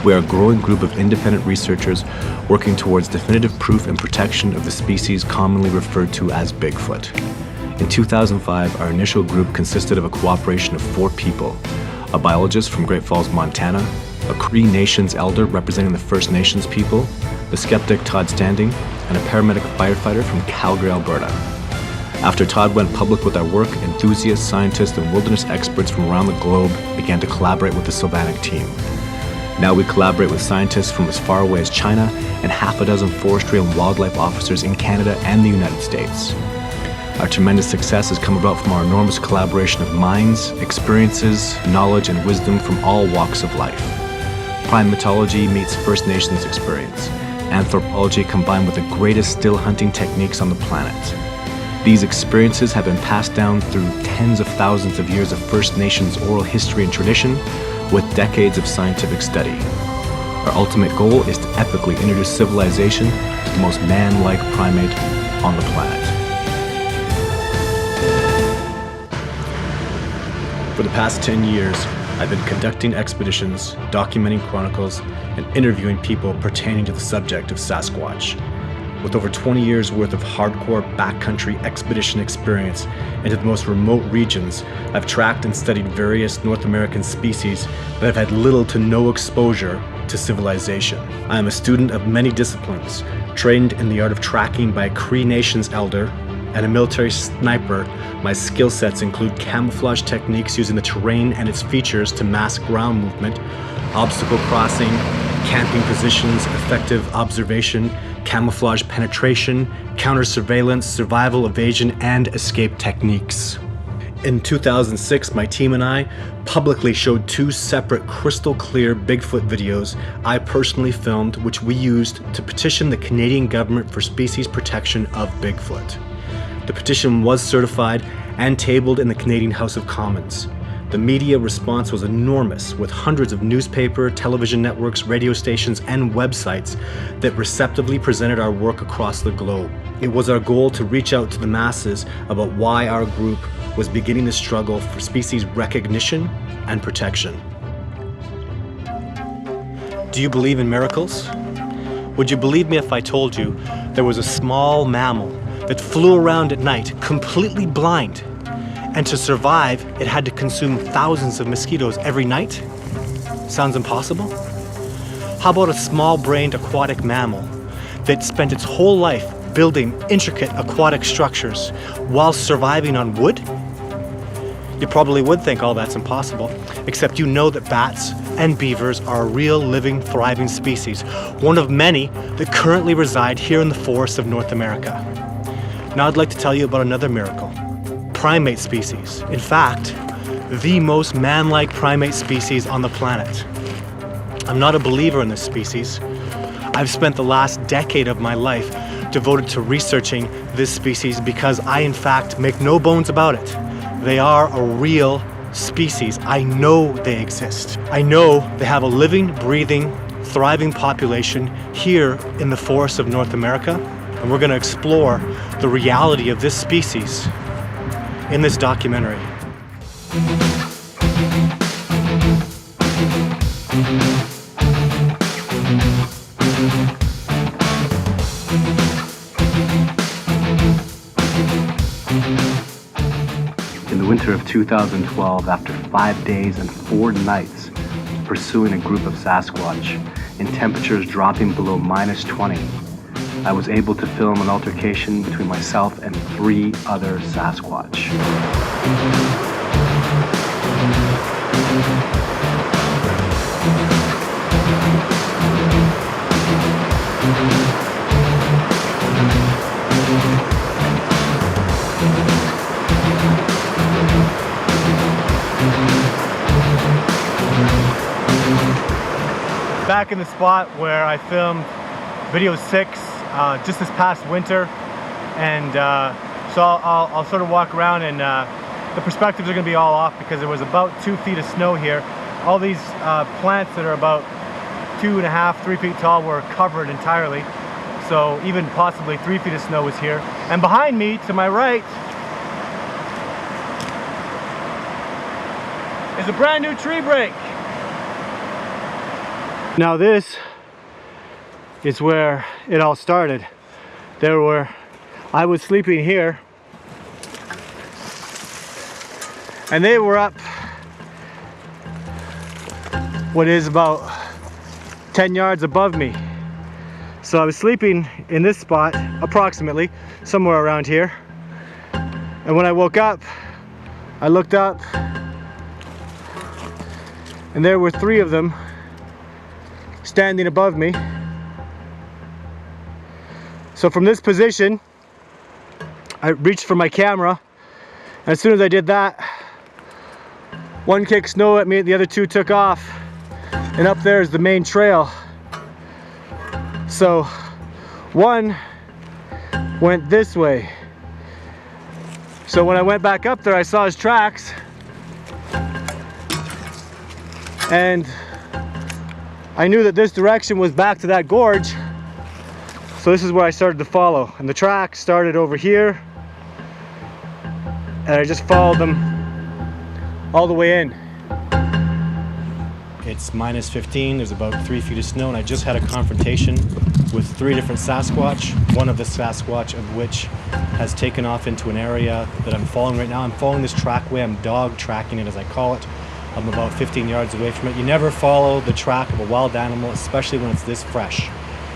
We are a growing group of independent researchers working towards definitive proof and protection of the species commonly referred to as Bigfoot. In 2005, our initial group consisted of a cooperation of 4 people: a biologist from Great Falls, Montana, a Cree Nations elder representing the First Nations people, the skeptic Todd and a paramedic firefighter from Calgary, Alberta. After Todd went public with our work, enthusiasts, scientists, and wilderness experts from around the globe began to collaborate with the Sylvanic team. Now we collaborate with scientists from as far away as China and half a dozen forestry and wildlife officers in Canada and the United States. Our tremendous success has come about from our enormous collaboration of minds, experiences, knowledge, and wisdom from all walks of life. Primatology meets First Nations experience. Anthropology combined with the greatest still hunting techniques on the planet. These experiences have been passed down through tens of thousands of years of First Nations oral history and tradition, with decades of scientific study. Our ultimate goal is to ethically introduce civilization to the most man-like primate on the planet. For the past 10 years, I've been conducting expeditions, documenting chronicles, and interviewing people pertaining to the subject of Sasquatch. With over 20 years worth of hardcore backcountry expedition experience into the most remote regions, I've tracked and studied various North American species that have had little to no exposure to civilization. I am a student of many disciplines, trained in the art of tracking by a Cree Nations elder, and a military sniper. My skill sets include camouflage techniques using the terrain and its features to mask ground movement, obstacle crossing, camping positions, effective observation, camouflage penetration, counter-surveillance, survival, evasion, and escape techniques. In 2006, my team and I publicly showed 2 separate crystal-clear Bigfoot videos I personally filmed, which we used to petition the Canadian government for species protection of Bigfoot. The petition was certified and tabled in the Canadian House of Commons. The media response was enormous, with hundreds of newspaper, television networks, radio stations, and websites that receptively presented our work across the globe. It was our goal to reach out to the masses about why our group was beginning the struggle for species recognition and protection. Do you believe in miracles? Would you believe me if I told you there was a small mammal that flew around at night completely blind, and to survive it had to consume thousands of mosquitoes every night? Sounds impossible? How about a small-brained aquatic mammal that spent its whole life building intricate aquatic structures while surviving on wood? You probably would think all that's impossible, except you know that bats and beavers are a real, living, thriving species, one of many that currently reside here in the forests of North America. Now I'd like to tell you about another miracle: primate species. In fact, the most man-like primate species on the planet. I'm not a believer in this species. I've spent the last decade of my life devoted to researching this species because I, in fact, make no bones about it. They are a real species. I know they exist. I know they have a living, breathing, thriving population here in the forests of North America, and we're going to explore the reality of this species in this documentary. In the winter of 2012, after 5 days and 4 nights pursuing a group of Sasquatch in temperatures dropping below -20, I was able to film an altercation between myself and 3 other Sasquatch. Back in the spot where I filmed video 6 just this past winter, and so I'll sort of walk around, and the perspectives are going to be all off because there was about 2 feet of snow here. All these plants that are about 2.5, 3 feet tall were covered entirely, so even possibly 3 feet of snow was here. And behind me, to my right, is a brand new tree break. Now this is where it all started. I was sleeping here, and they were up what is about 10 yards above me. So I was sleeping in this spot, approximately, somewhere around here. And when I woke up, I looked up, and there were 3 of them standing above me. So from this position, I reached for my camera, and as soon as I did that, one kicked snow at me, the other 2 took off, and up there is the main trail. So one went this way. So when I went back up there, I saw his tracks, and I knew that this direction was back to that gorge. So this is where I started to follow, and the track started over here, and I just followed them all the way in. It's minus 15, there's about 3 feet of snow, and I just had a confrontation with 3 different Sasquatch, one of the Sasquatch of which has taken off into an area that I'm following right now. I'm following this trackway, I'm dog tracking it as I call it. I'm about 15 yards away from it. You never follow the track of a wild animal, especially when it's this fresh.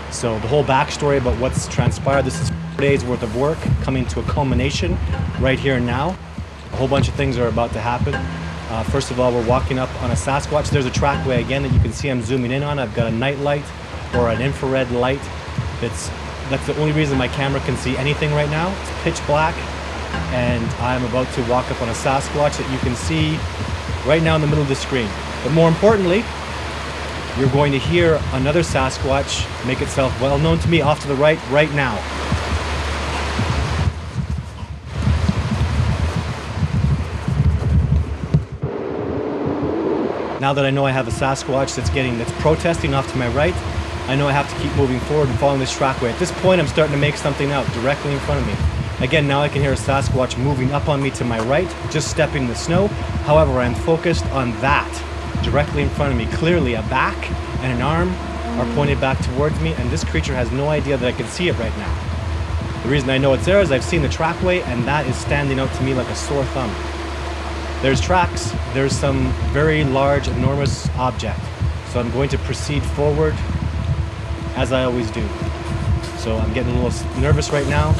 So the whole backstory about what's transpired, this is 4 days worth of work coming to a culmination right here and now. A whole bunch of things are about to happen. First of all, we're walking up on a Sasquatch. There's a trackway again that you can see I'm zooming in on. I've got a night light or an infrared light. That's the only reason my camera can see anything right now. It's pitch black, and I'm about to walk up on a Sasquatch that you can see right now in the middle of the screen. But more importantly, you're going to hear another Sasquatch make itself well known to me off to the right now. Now that I know I have a Sasquatch that's protesting off to my right, I know I have to keep moving forward and following this trackway. At this point, I'm starting to make something out directly in front of me. Again, now I can hear a Sasquatch moving up on me to my right, just stepping in the snow. However, I'm focused on that directly in front of me. Clearly, a back and an arm are pointed back towards me, and this creature has no idea that I can see it right now. The reason I know it's there is I've seen the trackway, and that is standing out to me like a sore thumb. There's tracks, there's some very large, enormous object. So I'm going to proceed forward as I always do. So I'm getting a little nervous right now.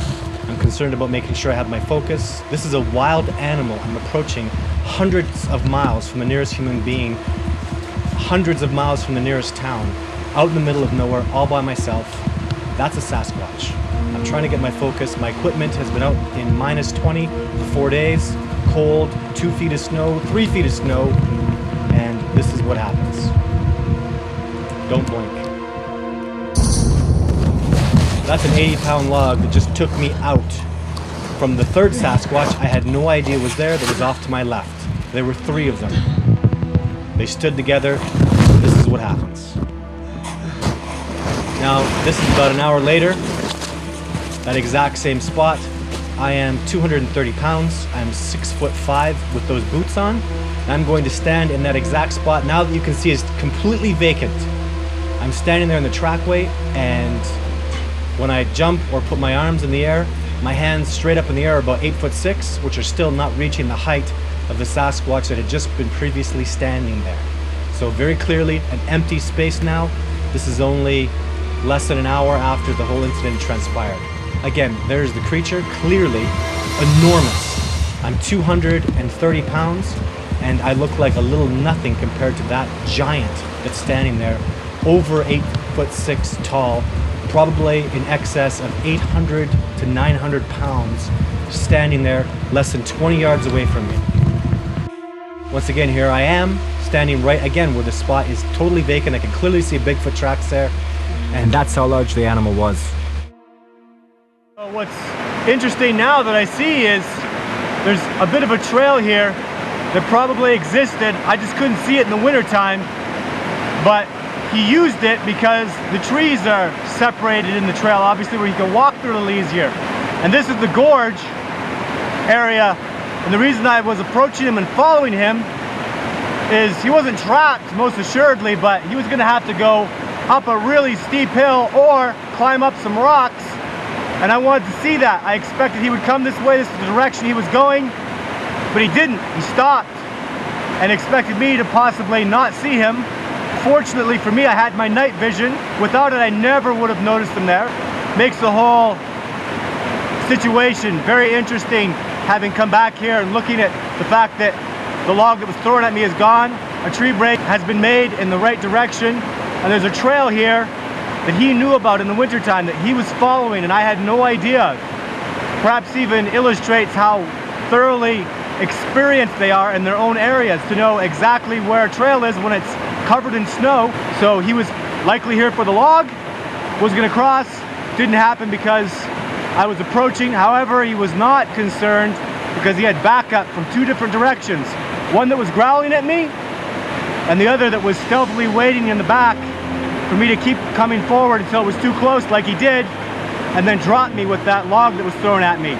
I'm concerned about making sure I have my focus. This is a wild animal. I'm approaching hundreds of miles from the nearest human being, hundreds of miles from the nearest town, out in the middle of nowhere, all by myself. That's a Sasquatch. I'm trying to get my focus. My equipment has been out in minus 20 for 4 days. Cold, 2 feet of snow, 3 feet of snow, and this is what happens. Don't blink. That's an 80-pound log that just took me out. From the 3rd Sasquatch, I had no idea was there, that was off to my left. There were 3 of them. They stood together. This is what happens. Now, this is about an hour later, that exact same spot. I am 230 pounds, I'm 6'5" with those boots on. I'm going to stand in that exact spot. Now that you can see it's completely vacant. I'm standing there in the trackway, and when I jump or put my arms in the air, my hands straight up in the air are about 8'6", which are still not reaching the height of the Sasquatch that had just been previously standing there. So very clearly an empty space now. This is only less than an hour after the whole incident transpired. Again, there's the creature, clearly enormous. I'm 230 pounds, and I look like a little nothing compared to that giant that's standing there, over 8'6" tall, probably in excess of 800 to 900 pounds, standing there less than 20 yards away from me. Once again, here I am, standing right again where the spot is totally vacant. I can clearly see Bigfoot tracks there, and that's how large the animal was. What's interesting now that I see is there's a bit of a trail here that probably existed. I just couldn't see it in the wintertime, but he used it because the trees are separated in the trail, obviously, where he can walk through a little easier. And this is the gorge area, and the reason I was approaching him and following him is he wasn't trapped, most assuredly, but he was gonna have to go up a really steep hill or climb up some rocks. And I wanted to see that. I expected he would come this way, this is the direction he was going, but he didn't. He stopped and expected me to possibly not see him. Fortunately for me, I had my night vision. Without it, I never would have noticed him there. Makes the whole situation very interesting, having come back here and looking at the fact that the log that was thrown at me is gone. A tree break has been made in the right direction, and there's a trail here that he knew about in the wintertime that he was following and I had no idea. Perhaps even illustrates how thoroughly experienced they are in their own areas to know exactly where a trail is when it's covered in snow. So he was likely here for the log, was gonna cross, didn't happen because I was approaching. However, he was not concerned because he had backup from two different directions. One that was growling at me and the other that was stealthily waiting in the back for me to keep coming forward until it was too close, like he did, and then drop me with that log that was thrown at me.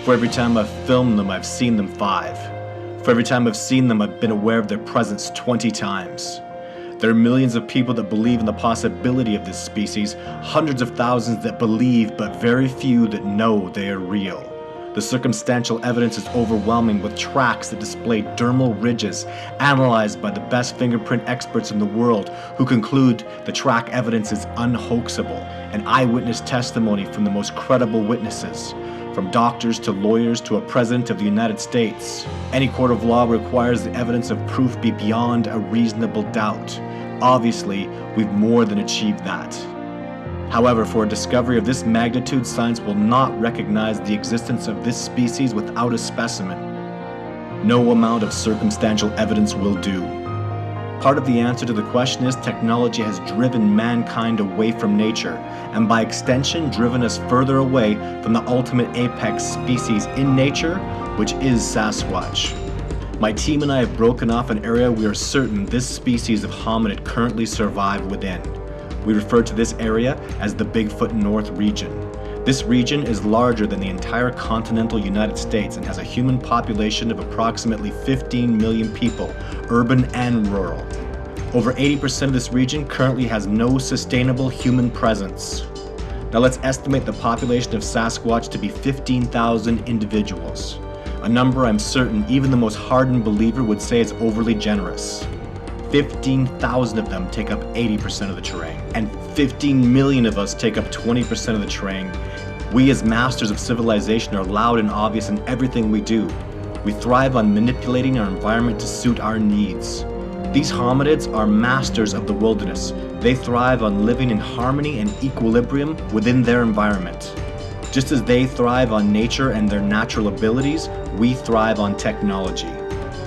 For every time I've filmed them, I've seen them 5. For every time I've seen them, I've been aware of their presence 20 times. There are millions of people that believe in the possibility of this species, hundreds of thousands that believe, but very few that know they are real. The circumstantial evidence is overwhelming, with tracks that display dermal ridges analyzed by the best fingerprint experts in the world, who conclude the track evidence is unhoaxable, and eyewitness testimony from the most credible witnesses, from doctors to lawyers to a president of the United States. Any court of law requires the evidence of proof be beyond a reasonable doubt. Obviously, we've more than achieved that. However, for a discovery of this magnitude, science will not recognize the existence of this species without a specimen. No amount of circumstantial evidence will do. Part of the answer to the question is technology has driven mankind away from nature, and by extension driven us further away from the ultimate apex species in nature, which is Sasquatch. My team and I have broken off an area we are certain this species of hominid currently survive within. We refer to this area as the Bigfoot North region. This region is larger than the entire continental United States and has a human population of approximately 15 million people, urban and rural. Over 80% of this region currently has no sustainable human presence. Now let's estimate the population of Sasquatch to be 15,000 individuals. A number I'm certain even the most hardened believer would say is overly generous. 15,000 of them take up 80% of the terrain, and 15 million of us take up 20% of the terrain. We as masters of civilization are loud and obvious in everything we do. We thrive on manipulating our environment to suit our needs. These hominids are masters of the wilderness. They thrive on living in harmony and equilibrium within their environment. Just as they thrive on nature and their natural abilities, we thrive on technology.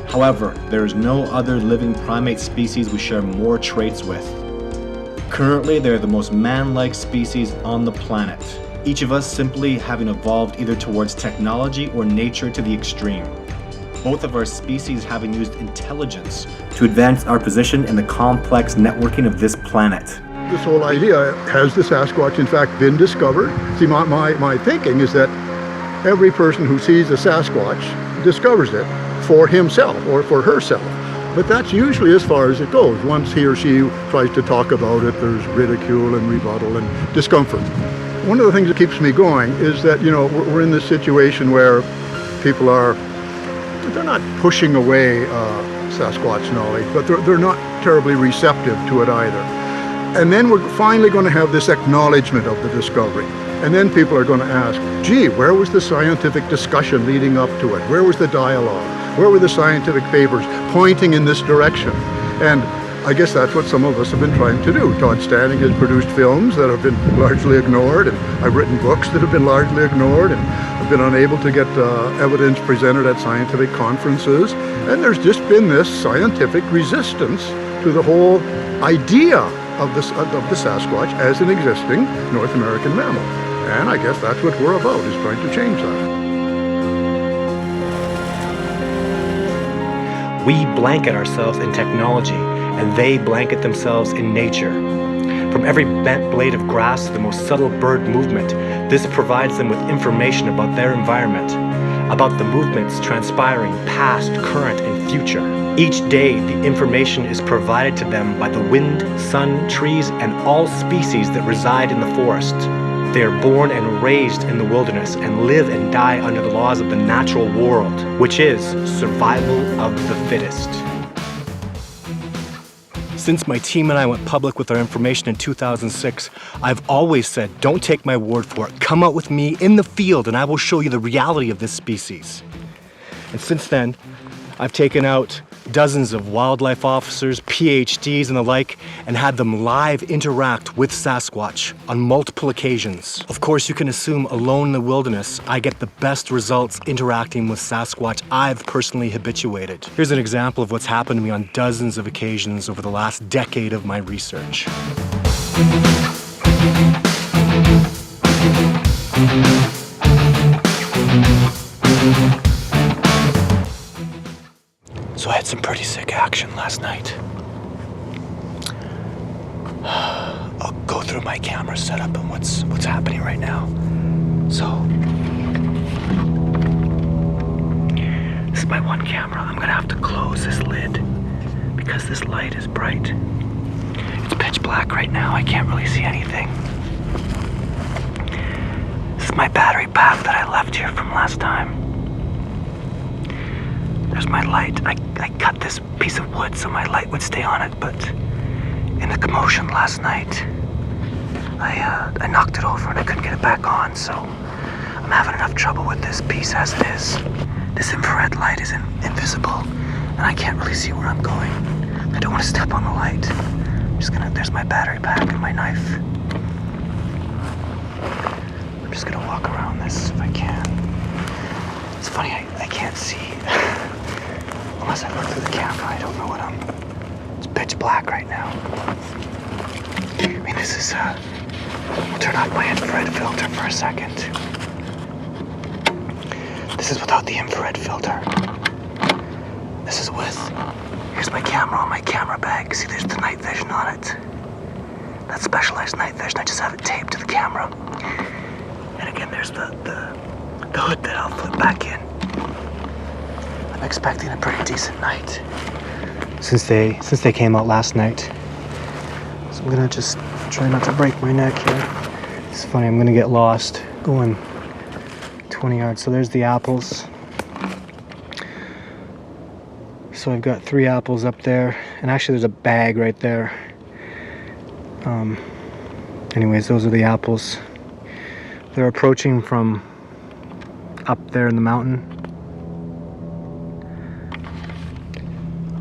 However, there is no other living primate species we share more traits with. Currently, they are the most man-like species on the planet, each of us simply having evolved either towards technology or nature to the extreme. Both of our species having used intelligence to advance our position in the complex networking of this planet. This whole idea, has the Sasquatch in fact been discovered? See, my thinking is that every person who sees a Sasquatch discovers it for himself or for herself. But that's usually as far as it goes. Once he or she tries to talk about it, there's ridicule and rebuttal and discomfort. One of the things that keeps me going is that, you know, we're in this situation where people they're not pushing away Sasquatch knowledge, but they're not terribly receptive to it either. And then we're finally going to have this acknowledgement of the discovery. And then people are going to ask, gee, where was the scientific discussion leading up to it? Where was the dialogue? Where were the scientific papers pointing in this direction? And I guess that's what some of us have been trying to do. Todd Standing has produced films that have been largely ignored, and I've written books that have been largely ignored, and I've been unable to get evidence presented at scientific conferences. And there's just been this scientific resistance to the whole idea of the Sasquatch as an existing North American mammal. And I guess that's what we're about, is trying to change that. We blanket ourselves in technology, and they blanket themselves in nature. From every bent blade of grass to the most subtle bird movement, this provides them with information about their environment. about the movements transpiring past, current, and future. Each day, the information is provided to them by the wind, sun, trees, and all species that reside in the forest. They are born and raised in the wilderness and live and die under the laws of the natural world, which is survival of the fittest. Since my team and I went public with our information in 2006, I've always said, don't take my word for it. Come out with me in the field and I will show you the reality of this species. And since then, I've taken out dozens of wildlife officers, PhDs and the like, and had them live interact with Sasquatch on multiple occasions. Of course, you can assume alone in the wilderness, I get the best results interacting with Sasquatch I've personally habituated. Here's an example of what's happened to me on dozens of occasions over the last decade of my research. So I had some pretty sick action last night. I'll go through my camera setup and what's happening right now. So this is my one camera. I'm gonna have to close this lid because this light is bright. It's pitch black right now. I can't really see anything. This is my battery pack that I left here from last time. There's my light. I cut this piece of wood so my light would stay on it, but in the commotion last night, I knocked it over and I couldn't get it back on, so I'm having enough trouble with this piece as it is. This infrared light is invisible, and I can't really see where I'm going. I don't want to step on the light. There's my battery pack and my knife. I'm just gonna walk around this if I can. It's funny, I can't see. Unless I look through the camera, I don't know what it's pitch black right now. I mean, this is, I'll turn off my infrared filter for a second. This is without the infrared filter. This is with, here's my camera on my camera bag. See, there's the night vision on it. That's specialized night vision. I just have it taped to the camera. And again, there's the hood that I'll flip back in. I'm expecting a pretty decent night since they came out last night. So I'm gonna just try not to break my neck here. It's funny, I'm gonna get lost going 20 yards. So there's the apples. So I've got 3 apples up there, and actually there's a bag right there. Anyways, those are the apples. They're approaching from up there in the mountain.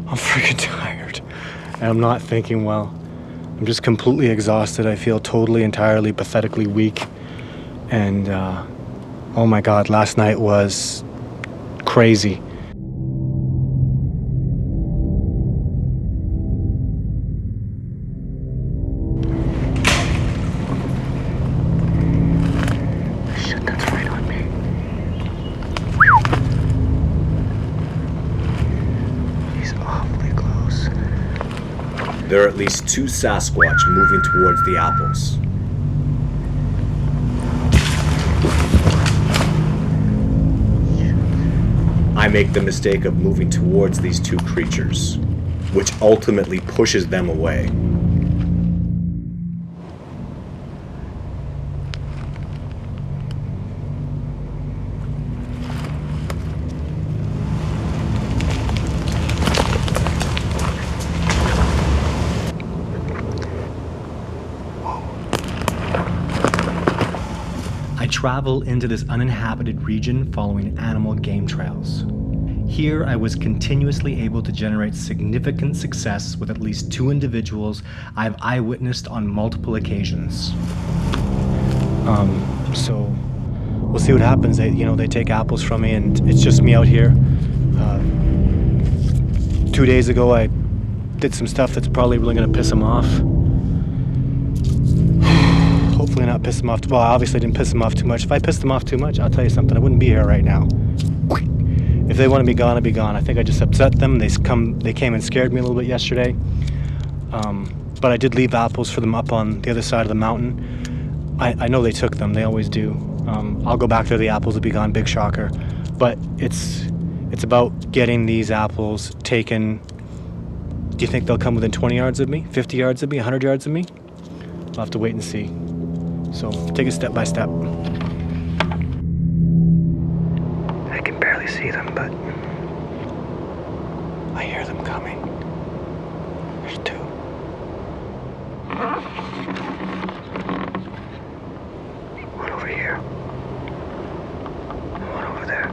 I'm freaking tired, and I'm not thinking well. I'm just completely exhausted. I feel totally, entirely, pathetically weak. And, oh my God, last night was crazy. Shit, that's right on me. He's awfully close. There are at least 2 Sasquatch moving towards the apples. I make the mistake of moving towards these 2 creatures, which ultimately pushes them away. I travel into this uninhabited region following animal game trails. Here, I was continuously able to generate significant success with at least 2 individuals I've eyewitnessed on multiple occasions. So we'll see what happens. They take apples from me, and it's just me out here. 2 days ago, I did some stuff that's probably really gonna piss them off. Hopefully not piss them off. Well, I obviously didn't piss them off too much. If I pissed them off too much, I'll tell you something, I wouldn't be here right now. If they want to be gone, I'll be gone. I think I just upset them. They came and scared me a little bit yesterday. But I did leave apples for them up on the other side of the mountain. I know they took them. They always do. I'll go back there. The apples will be gone. Big shocker. But it's about getting these apples taken. Do you think they'll come within 20 yards of me, 50 yards of me, 100 yards of me? We'll have to wait and see. So take it step by step. I can barely see them, but I hear them coming. There's two. One over here. One over there.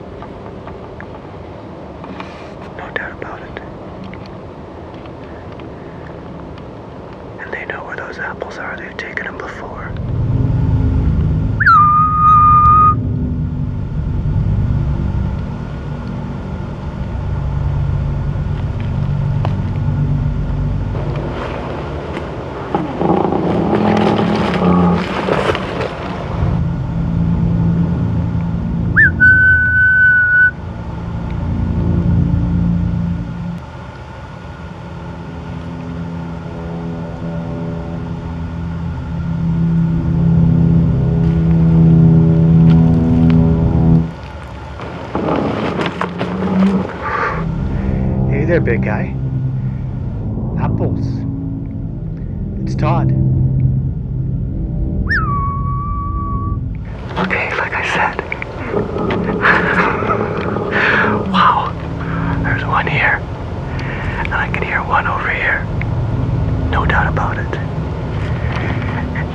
No doubt about it. And they know where those apples are. They've taken them before. Hey there, big guy. Apples. It's Todd. Okay, like I said. Wow. There's one here. And I can hear one over here. No doubt about it.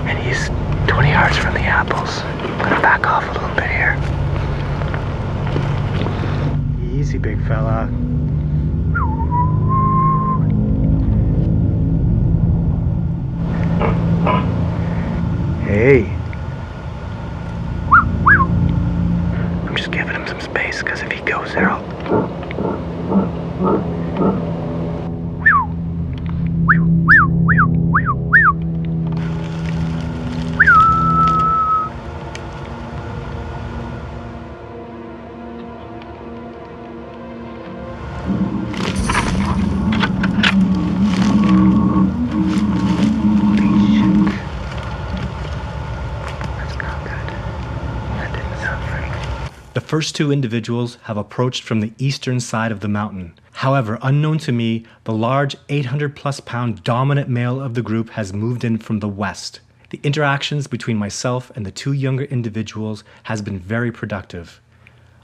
And he's 20 yards from the apples. I'm gonna back off a little bit here. Easy, big fella. Hey. I'm just giving him some space, because if he goes there, I'll... The first two individuals have approached from the eastern side of the mountain. However, unknown to me, the large 800+ pound dominant male of the group has moved in from the west. The interactions between myself and the two younger individuals has been very productive.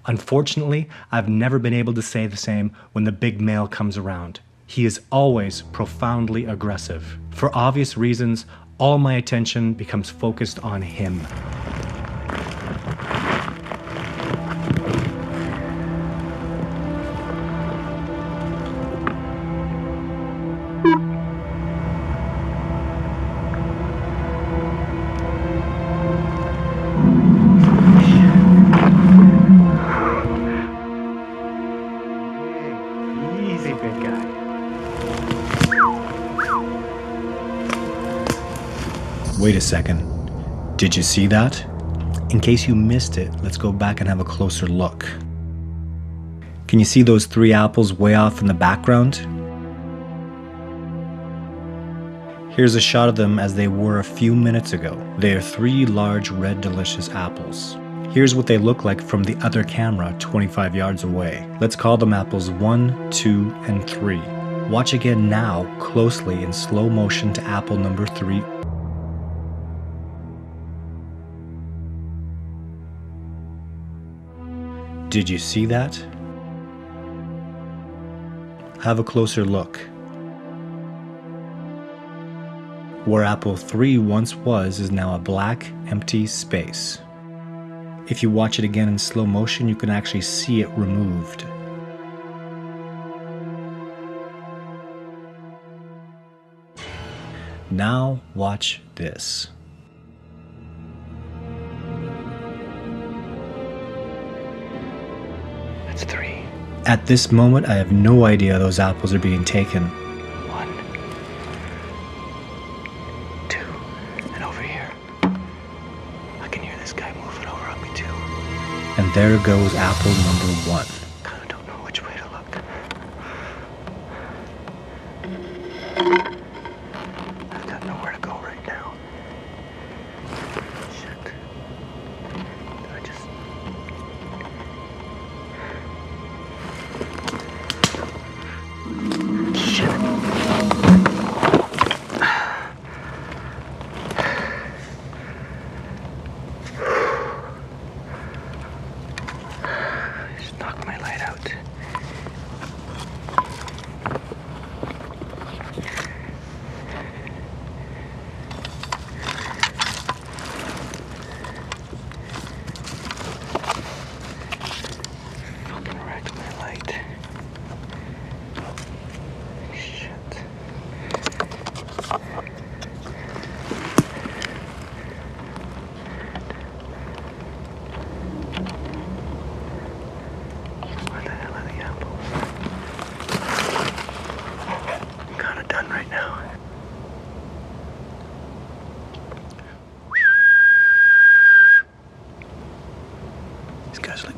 Unfortunately, I've never been able to say the same when the big male comes around. He is always profoundly aggressive. For obvious reasons, all my attention becomes focused on him. Easy, big guy. Wait a second. Did you see that? In case you missed it, let's go back and have a closer look. Can you see those three apples way off in the background? Here's a shot of them as they were a few minutes ago. They are three large red delicious apples. Here's what they look like from the other camera 25 yards away. Let's call them apples 1, 2, and 3. Watch again now closely in slow motion to apple number 3. Did you see that? Have a closer look. Where apple 3 once was is now a black, empty space. If you watch it again in slow motion, you can actually see it removed. Now watch this. That's 3. At this moment, I have no idea those apples are being taken. 1, 2, and over here. I can hear this guy moving over on me too. And there goes apple number 1. Kinda don't know which way to look. I've got nowhere to go right now. Shit. Did I just...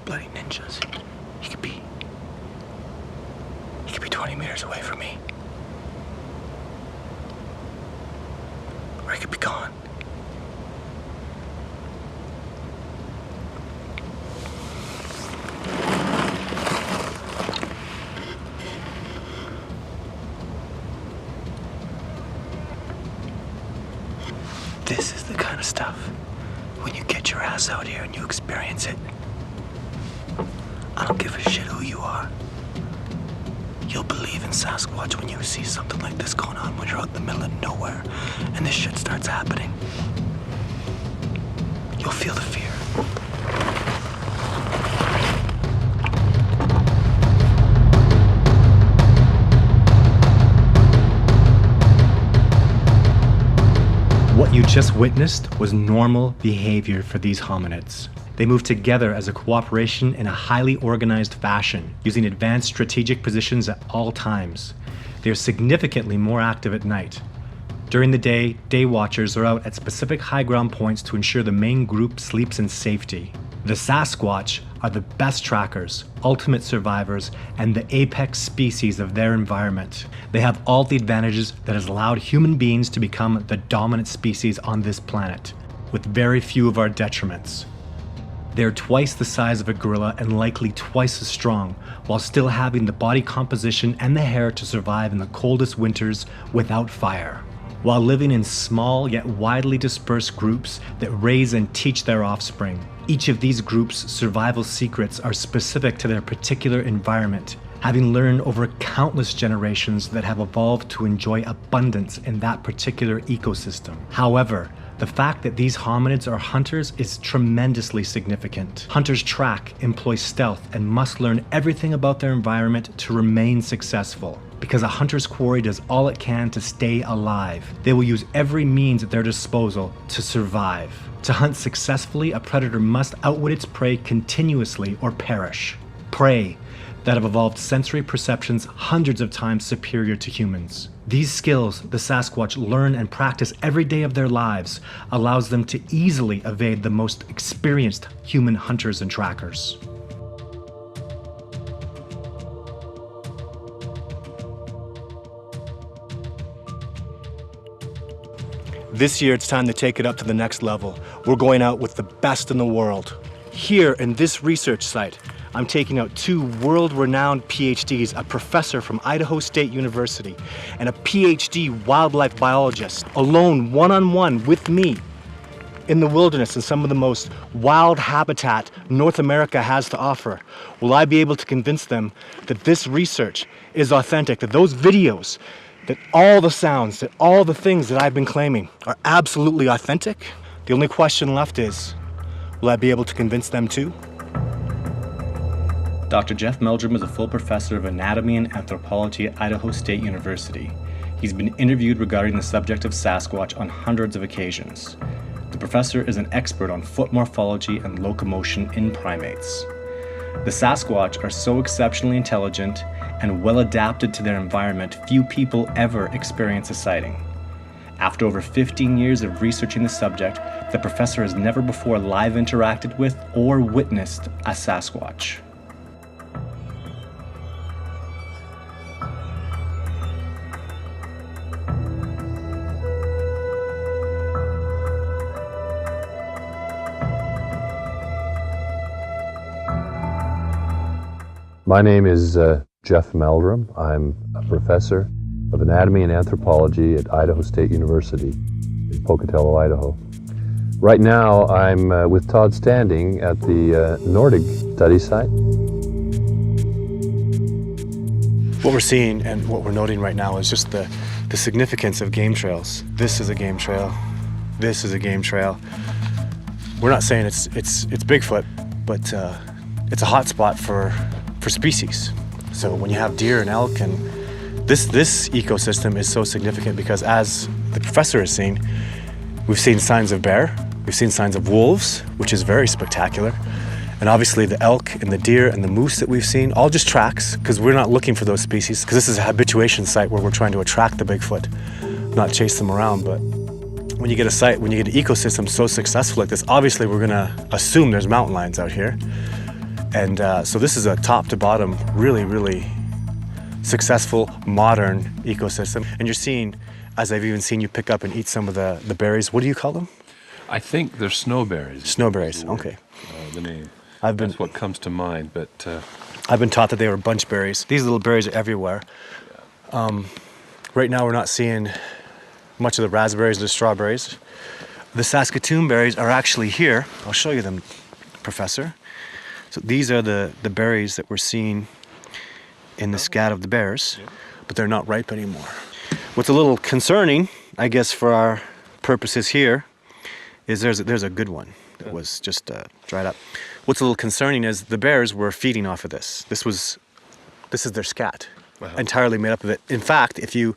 bloody ninjas. He could be 20 meters away from me. Or he could be gone. This is the kind of stuff, when you get your ass out here and you experience it, I don't give a shit who you are. You'll believe in Sasquatch when you see something like this going on, when you're out in the middle of nowhere and this shit starts happening. You'll feel the fear. What you just witnessed was normal behavior for these hominids. They move together as a cooperation in a highly organized fashion, using advanced strategic positions at all times. They are significantly more active at night. During the day, day watchers are out at specific high ground points to ensure the main group sleeps in safety. The Sasquatch are the best trackers, ultimate survivors, and the apex species of their environment. They have all the advantages that has allowed human beings to become the dominant species on this planet, with very few of our detriments. They are twice the size of a gorilla and likely twice as strong, while still having the body composition and the hair to survive in the coldest winters without fire. While living in small yet widely dispersed groups that raise and teach their offspring. Each of these groups' survival secrets are specific to their particular environment, having learned over countless generations that have evolved to enjoy abundance in that particular ecosystem. However, the fact that these hominids are hunters is tremendously significant. Hunters track, employ stealth, and must learn everything about their environment to remain successful. Because a hunter's quarry does all it can to stay alive. They will use every means at their disposal to survive. To hunt successfully, a predator must outwit its prey continuously or perish. Prey that have evolved sensory perceptions hundreds of times superior to humans. These skills the Sasquatch learn and practice every day of their lives allows them to easily evade the most experienced human hunters and trackers. This year, it's time to take it up to the next level. We're going out with the best in the world. Here in this research site, I'm taking out 2 world-renowned PhDs, a professor from Idaho State University and a PhD wildlife biologist, alone, one-on-one with me in the wilderness in some of the most wild habitat North America has to offer. Will I be able to convince them that this research is authentic, that those videos, that all the sounds, that all the things that I've been claiming are absolutely authentic? The only question left is, will I be able to convince them too? Dr. Jeff Meldrum is a full professor of anatomy and anthropology at Idaho State University. He's been interviewed regarding the subject of Sasquatch on hundreds of occasions. The professor is an expert on foot morphology and locomotion in primates. The Sasquatch are so exceptionally intelligent and well adapted to their environment, few people ever experience a sighting. After over 15 years of researching the subject, the professor has never before live interacted with or witnessed a Sasquatch. My name is Jeff Meldrum. I'm a professor of anatomy and anthropology at Idaho State University in Pocatello, Idaho. Right now, I'm with Todd standing at the Nordic study site. What we're seeing and what we're noting right now is just the significance of game trails. This is a game trail. This is a game trail. We're not saying it's Bigfoot, but it's a hot spot for species. So when you have deer and elk, and this ecosystem is so significant because, as the professor has seen, we've seen signs of bear, we've seen signs of wolves, which is very spectacular, and obviously the elk and the deer and the moose that we've seen, all just tracks, because we're not looking for those species, because this is a habituation site where we're trying to attract the Bigfoot, not chase them around. But when you get a site, when you get an ecosystem so successful like this, obviously we're gonna assume there's mountain lions out here. And so this is a top to bottom, really, really successful, modern ecosystem. And you're seeing, as I've even seen you pick up and eat some of the berries, what do you call them? I think they're snowberries. Snowberries, okay. The name. That's what comes to mind, but... I've been taught that they were bunch berries. These little berries are everywhere. Right now we're not seeing much of the raspberries or the strawberries. The Saskatoon berries are actually here. I'll show you them, Professor. So these are the berries that we're seeing in the scat of the bears, but they're not ripe anymore. What's a little concerning, I guess, for our purposes here, is there's a good one that was just dried up. What's a little concerning is the bears were feeding off of this. This is their scat, entirely made up of it. In fact, if you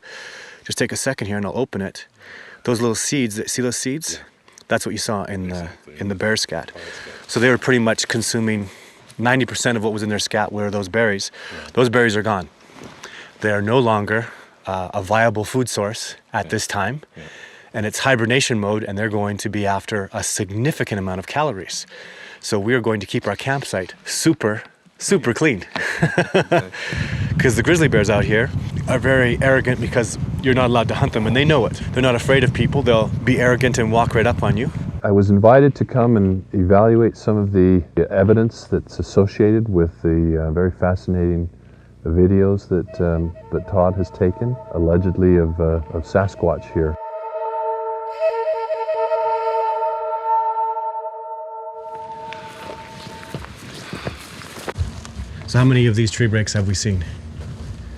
just take a second here and I'll open it, those little seeds, see those seeds? Yeah. That's what you saw in the bear scat. So they were pretty much consuming 90% of what was in their scat were those berries. Yeah. Those berries are gone. They are no longer a viable food source at this time. Yeah. And it's hibernation mode, and they're going to be after a significant amount of calories. So we are going to keep our campsite super clean. Because the grizzly bears out here are very arrogant because you're not allowed to hunt them, and they know it. They're not afraid of people. They'll be arrogant and walk right up on you. I was invited to come and evaluate some of the evidence that's associated with the very fascinating videos that Todd has taken, allegedly of Sasquatch here. So how many of these tree breaks have we seen?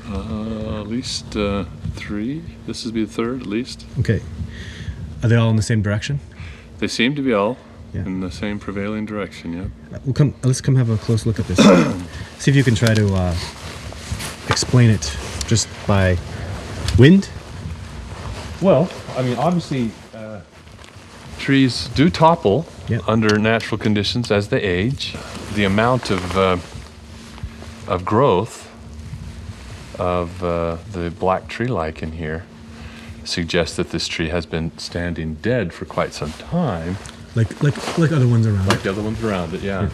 At least 3. This would be the third, at least. Okay. Are they all in the same direction? They seem to be all in the same prevailing direction, yeah. Let's come have a close look at this. See if you can try to explain it just by wind. Well, I mean, obviously, trees do topple under natural conditions as they age. The amount of growth of the black tree lichen here suggests that this tree has been standing dead for quite some time. Like other ones around it. Like the other ones around it, yeah.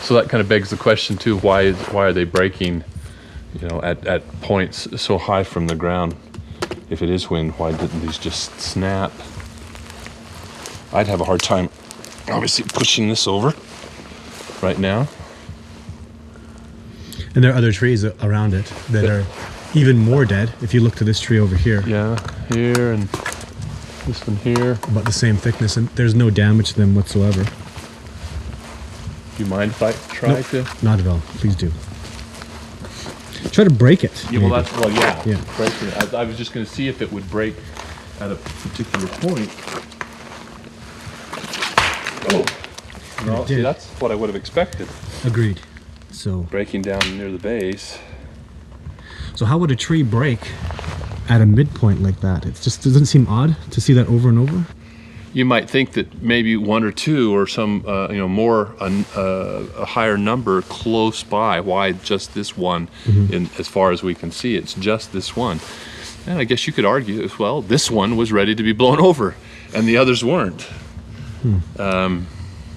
So that kind of begs the question too: why are they breaking, at points so high from the ground? If it is wind, why didn't these just snap? I'd have a hard time, obviously, pushing this over right now. And there are other trees around it that are even more dead. If you look to this tree over here. Yeah, here and this one here. About the same thickness, and there's no damage to them whatsoever. Do you mind if I try to? Not at all. Please do. Try to break it. Yeah, well, breaking it. I was just going to see if it would break at a particular point. Oh, no, see, that's what I would have expected. Agreed. So breaking down near the base. So how would a tree break at a midpoint like that? It just doesn't seem odd to see that over and over. You might think that maybe one or two or some more a higher number close by. Why just this one? In as far as we can see, it's just this one. And I guess you could argue as well, this one was ready to be blown over, and the others weren't. In an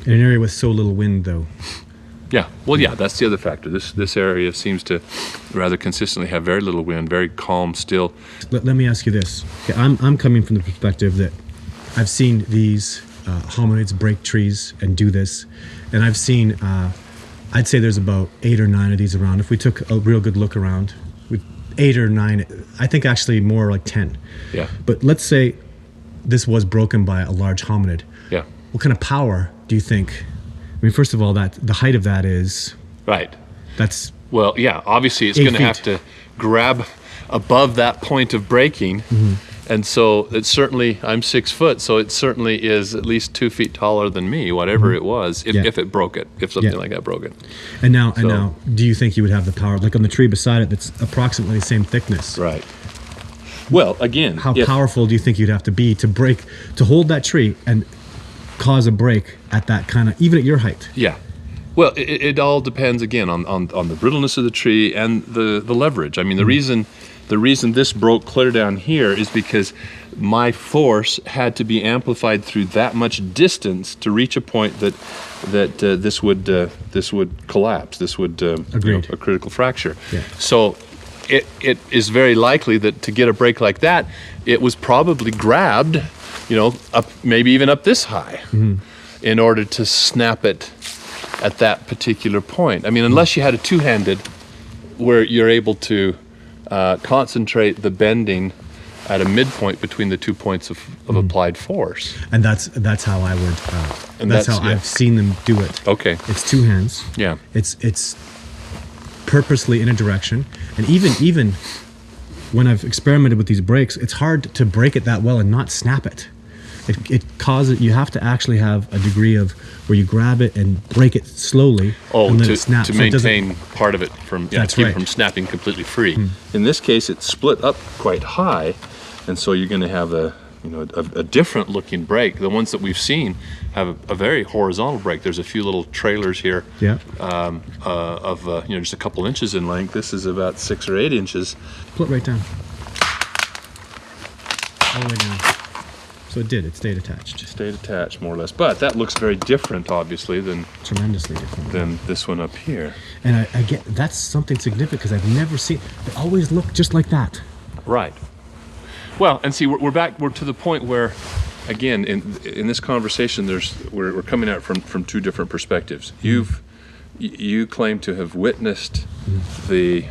area with so little wind, though. Yeah, well, yeah, that's the other factor. This area seems to rather consistently have very little wind, very calm, still. Let me ask you this. Okay, I'm coming from the perspective that I've seen these hominids break trees and do this, and I've seen, I'd say there's about 8 or 9 of these around. If we took a real good look around, with 8 or 9, I think actually more like 10. Yeah. But let's say this was broken by a large hominid. Yeah. What kind of power do you think? I mean, first of all, that the height of that is... Right. That's... Well, yeah, obviously it's going to have to grab above that point of breaking. And so it's certainly, I'm 6 foot, so it certainly is at least 2 feet taller than me, whatever it was, if it broke it, if something like that broke it. And now, do you think you would have the power, like on the tree beside it, that's approximately the same thickness? Right. Well, again... How powerful do you think you'd have to be to hold that tree and cause a break at that kind of, even at your height? Yeah. Well, it all depends again on the brittleness of the tree and the leverage. I mean, the The reason this broke clear down here is because my force had to be amplified through that much distance to reach a point that this would collapse. This would a critical fracture. Yeah. So it is very likely that to get a break like that, it was probably grabbed, up maybe even up this high, in order to snap it at that particular point. I mean, unless you had a two-handed where you're able to concentrate the bending at a midpoint between the 2 points of applied force. And that's how I would. And that's how I've seen them do it. Okay. It's two hands. Yeah. It's purposely in a direction, and even when I've experimented with these brakes, it's hard to break it that well and not snap it. It causes, you have to actually have a degree of where you grab it and break it slowly. Oh, and let to it snap. to So maintain part of it from keep it from snapping completely free. In this case, it's split up quite high, and so you're going to have a different looking brake. The ones that we've seen have a very horizontal brake. There's a few little trailers here, of just a couple inches in length. This is about 6 or 8 inches. Pull it right down, all the way down. So it stayed attached. Stayed attached, more or less. But that looks very different, obviously, than tremendously different than this one up here. And I get that's something significant because I've never seen. They always look just like that. Right. Well, and see, we're to the point where, again, in this conversation, we're coming at it from two different perspectives. You claim to have witnessed the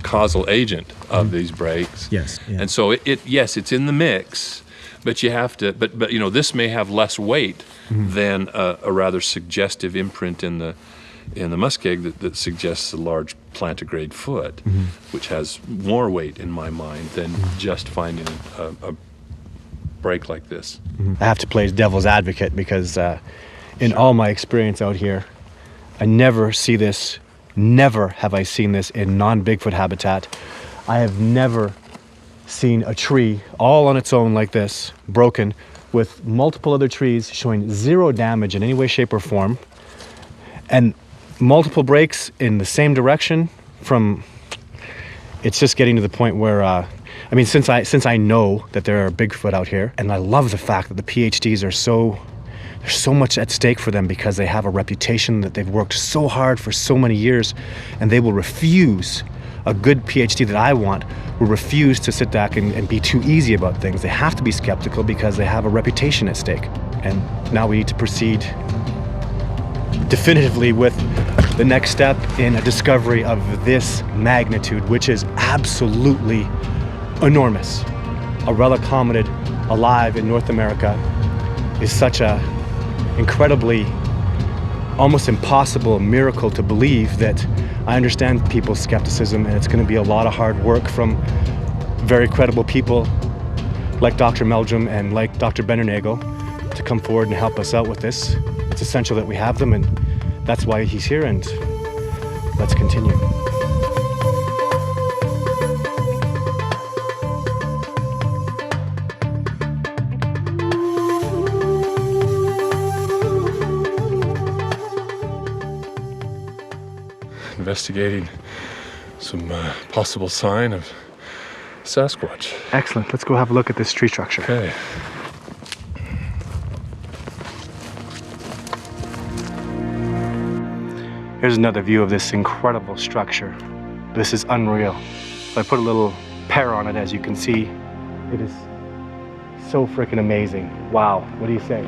causal agent of these brakes. Yes. Yeah. And so it's in the mix. But you have to. But this may have less weight than a rather suggestive imprint in the muskeg that suggests a large plantigrade foot, which has more weight in my mind than just finding a break like this. I have to play devil's advocate because in all my experience out here, I never see this. Never have I seen this in non-Bigfoot habitat. I have never seen a tree all on its own like this, broken, with multiple other trees showing zero damage in any way, shape, or form, and multiple breaks in the same direction. It's just getting to the point where, since I know that there are Bigfoot out here, and I love the fact that the PhDs there's so much at stake for them because they have a reputation that they've worked so hard for so many years, and they will refuse. A good PhD that I want will refuse to sit back and be too easy about things. They have to be skeptical because they have a reputation at stake. And now we need to proceed definitively with the next step in a discovery of this magnitude, which is absolutely enormous. A relic hominid alive in North America is such a incredibly, almost impossible miracle to believe that I understand people's skepticism, and it's going to be a lot of hard work from very credible people like Dr. Meldrum and like Dr. Bennernagel to come forward and help us out with this. It's essential that we have them, and that's why he's here, and let's continue. Investigating some possible sign of Sasquatch. Excellent. Let's go have a look at this tree structure. Okay. Here's another view of this incredible structure. This is unreal. I put a little pear on it, as you can see. It is so freaking amazing. Wow. What do you say?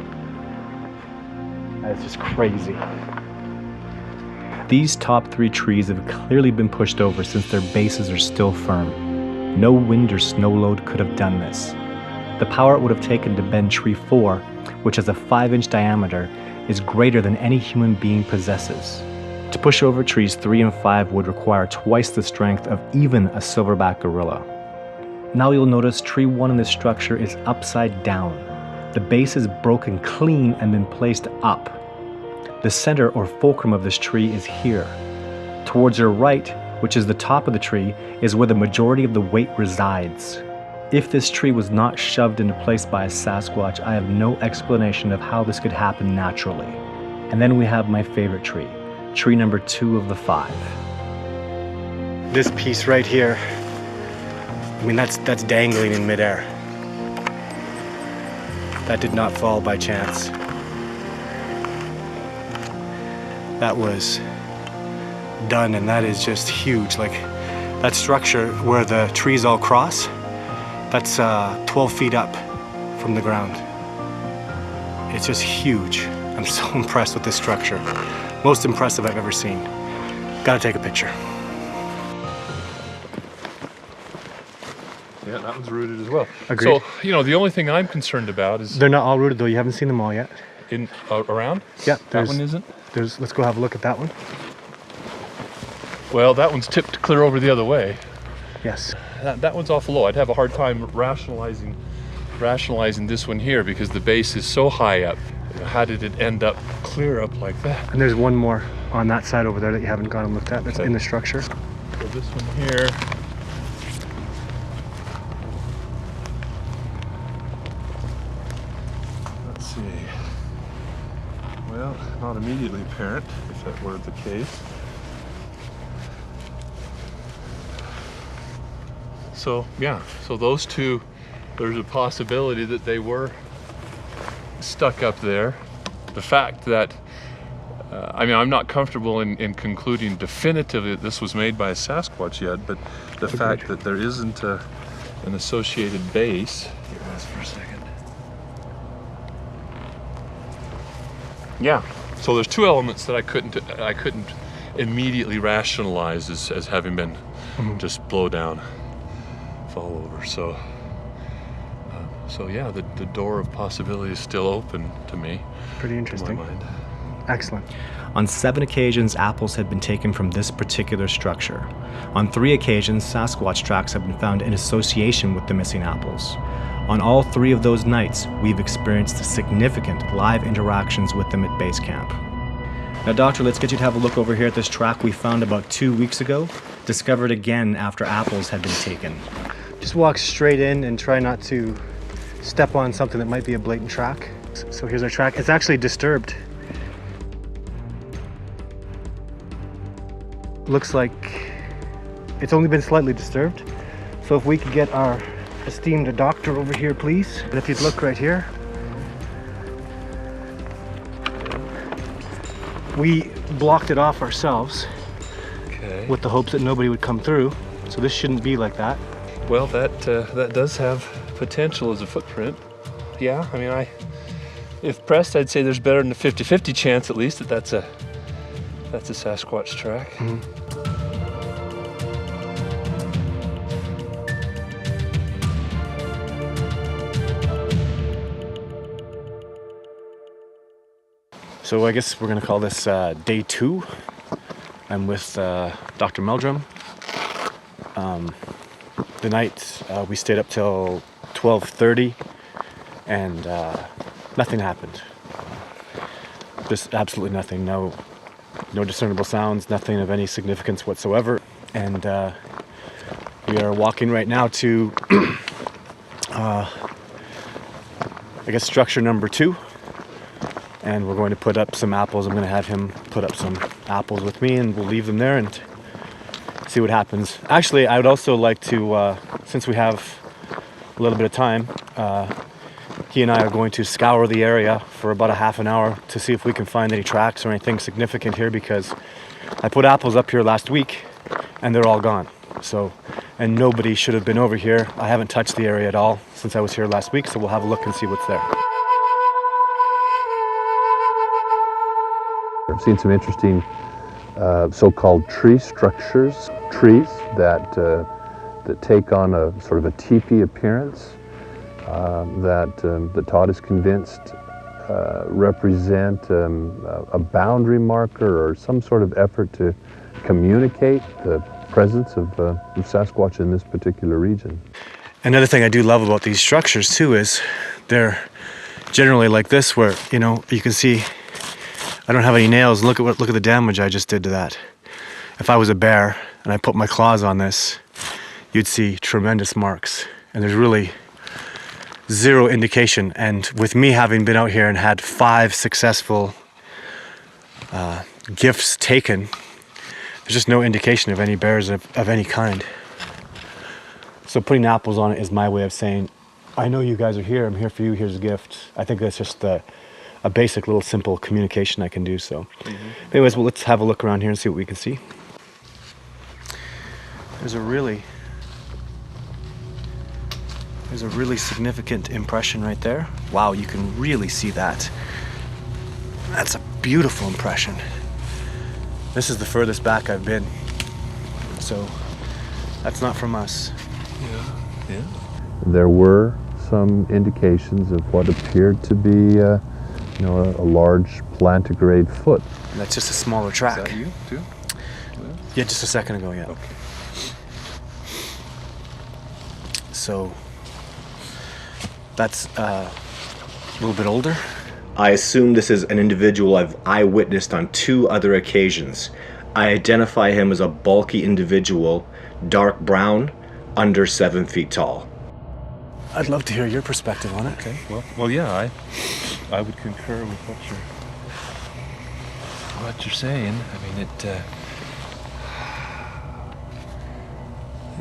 That's just crazy. These top 3 trees have clearly been pushed over since their bases are still firm. No wind or snow load could have done this. The power it would have taken to bend tree 4, which has a 5-inch diameter, is greater than any human being possesses. To push over trees 3 and 5 would require twice the strength of even a silverback gorilla. Now you'll notice tree 1 in this structure is upside down. The base is broken clean and been placed up. The center or fulcrum of this tree is here. Towards your right, which is the top of the tree, is where the majority of the weight resides. If this tree was not shoved into place by a Sasquatch, I have no explanation of how this could happen naturally. And then we have my favorite tree, tree number 2 of the 5. This piece right here I mean, that's dangling in midair. That did not fall by chance. That was done, and that is just huge. Like, that structure where the trees all cross, that's 12 feet up from the ground. It's just huge. I'm so impressed with this structure. Most impressive I've ever seen. Gotta take a picture. Yeah, that one's rooted as well. Agreed. So, you know, the only thing I'm concerned about is They're not all rooted though. You haven't seen them all yet. in around. Yeah, That one isn't. Let's go have a look at that one. Well, that one's tipped clear over the other way. Yes. That one's awful low. I'd have a hard time rationalizing this one here because the base is so high up. You know, how did it end up clear up like that? And there's one more on that side over there that you haven't gone and looked at. That's Okay. in the structure. So this one here. Let's see. Well, not immediately apparent, if that were the case. So, yeah, so those two, there's a possibility that they were stuck up there. The fact that, I mean, I'm not comfortable in concluding definitively that this was made by a Sasquatch yet, but the fact that there isn't an associated base. Here, rest for a second. Yeah, so there's two elements that I couldn't immediately rationalize as having been just blow down, fall over. So yeah, the door of possibility is still open to me. Pretty To interesting. my mind. Excellent. On 7 occasions, apples had been taken from this particular structure. On 3 occasions, Sasquatch tracks have been found in association with the missing apples. On all 3 of those nights, we've experienced significant live interactions with them at base camp. Now, Doctor, let's get you to have a look over here at this track we found about 2 weeks ago, discovered again after apples had been taken. Just walk straight in and try not to step on something that might be a blatant track. So here's our track. It's actually disturbed. Looks like it's only been slightly disturbed. So if we could get our esteemed doctor over here, please. And if you'd look right here. We blocked it off ourselves Okay. with the hopes that nobody would come through. So this shouldn't be like that. Well, that does have potential as a footprint. Yeah, I mean, if pressed, I'd say there's better than a 50-50 chance at least that that's a Sasquatch track. So I guess we're gonna call this day 2. I'm with Dr. Meldrum. The night we stayed up till 12:30 and nothing happened. Just absolutely nothing. No discernible sounds, nothing of any significance whatsoever. And we are walking right now to I guess structure number 2. And we're going to put up some apples. I'm going to have him put up some apples with me, and we'll leave them there and see what happens. Actually, I would also like to, since we have a little bit of time, he and I are going to scour the area for about a half an hour to see if we can find any tracks or anything significant here, because I put apples up here last week and they're all gone. So, and nobody should have been over here. I haven't touched the area at all since I was here last week, so we'll have a look and see what's there. I've seen some interesting so-called tree structures, trees that take on a sort of a teepee appearance that Todd is convinced represent a boundary marker or some sort of effort to communicate the presence of Sasquatch in this particular region. Another thing I do love about these structures too is they're generally like this, where you can see I don't have any nails. Look at the damage I just did to that. If I was a bear and I put my claws on this, you'd see tremendous marks. And there's really zero indication. And with me having been out here and had 5 successful gifts taken, there's just no indication of any bears of any kind. So putting apples on it is my way of saying, I know you guys are here. I'm here for you. Here's a gift. I think that's just a basic little simple communication I can do. So anyways, well, let's have a look around here and see what we can see. There's a really significant impression right there. Wow, you can really see that. That's a beautiful impression. This is the furthest back I've been. So that's not from us. Yeah. There were some indications of what appeared to be, a large plantigrade foot. And that's just a smaller track. Is that you too? Yeah, just a second ago, yeah. Okay. So that's a little bit older. I assume this is an individual I've eyewitnessed on 2 other occasions. I identify him as a bulky individual, dark brown, under 7 feet tall. I'd love to hear your perspective on it. Okay. Well, yeah. I would concur with what you're saying. I mean, it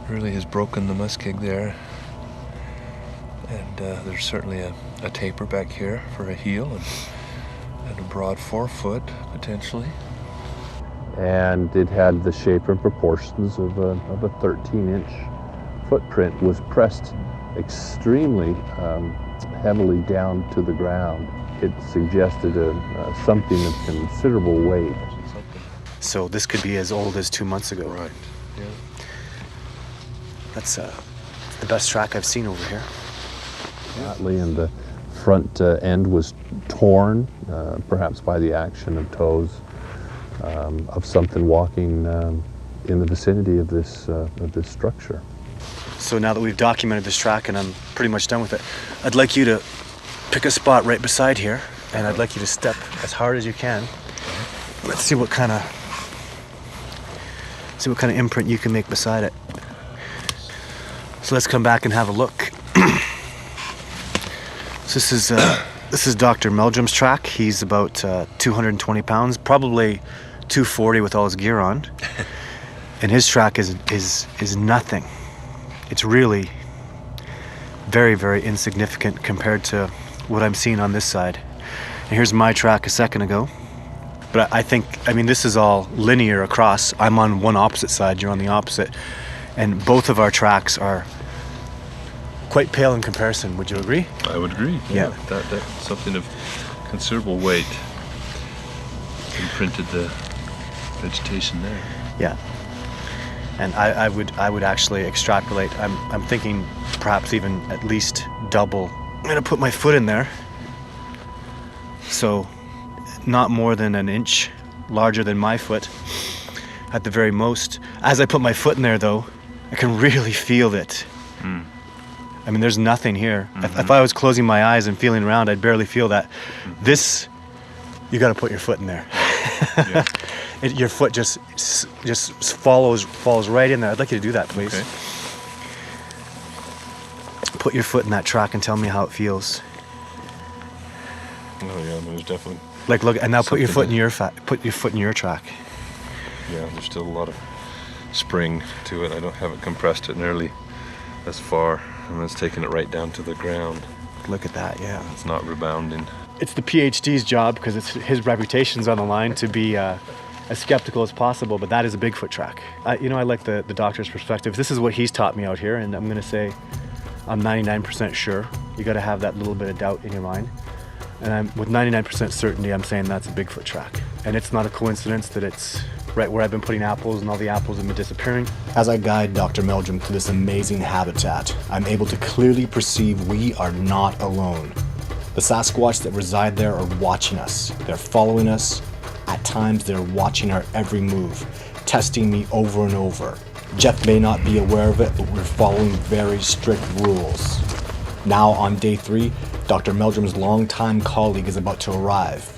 really has broken the muskeg there, and there's certainly a taper back here for a heel, and a broad forefoot potentially. And it had the shape and proportions of a 13-inch footprint. Was pressed extremely heavily down to the ground. It suggested something of considerable weight. So this could be as old as 2 months ago. Right. Yeah. That's the best track I've seen over here. And the front end was torn, perhaps by the action of toes of something walking in the vicinity of this structure. So now that we've documented this track and I'm pretty much done with it, I'd like you to pick a spot right beside here, and I'd like you to step as hard as you can. Let's see what kind of imprint you can make beside it. So let's come back and have a look. So this is Dr. Meldrum's track. He's about 220 pounds, probably 240 with all his gear on, and his track is nothing. It's really very, very insignificant compared to what I'm seeing on this side. And here's my track a second ago. But I mean, this is all linear across. I'm on one opposite side, you're on the opposite. And both of our tracks are quite pale in comparison. Would you agree? I would agree. Yeah. That something of considerable weight imprinted the vegetation there. Yeah. And I would actually extrapolate. I'm thinking perhaps even at least double. I'm gonna put my foot in there. So not more than an inch larger than my foot at the very most. As I put my foot in there though, I can really feel it. I mean, there's nothing here. If I was closing my eyes and feeling around, I'd barely feel that. This, you gotta put your foot in there. Yeah. Your foot just falls right in there. I'd like you to do that, please. Okay. Put your foot in that track and tell me how it feels. Oh yeah, there's definitely. Like, look, and now put your foot Something in your track. Yeah, there's still a lot of spring to it. I don't have it compressed it nearly as far, and it's taking it right down to the ground. Look at that, yeah. It's not rebounding. It's the PhD's job, because it's his reputation's on the line, to be as skeptical as possible, but that is a Bigfoot track. I like the doctor's perspective. This is what he's taught me out here, and I'm gonna say I'm 99% sure. You gotta have that little bit of doubt in your mind. And I'm with 99% certainty, I'm saying that's a Bigfoot track. And it's not a coincidence that it's right where I've been putting apples and all the apples have been disappearing. As I guide Dr. Meldrum through this amazing habitat, I'm able to clearly perceive we are not alone. The Sasquatch that reside there are watching us. They're following us. At times, they're watching our every move, testing me over and over. Jeff may not be aware of it, but we're following very strict rules. Now on day 3, Dr. Meldrum's longtime colleague is about to arrive.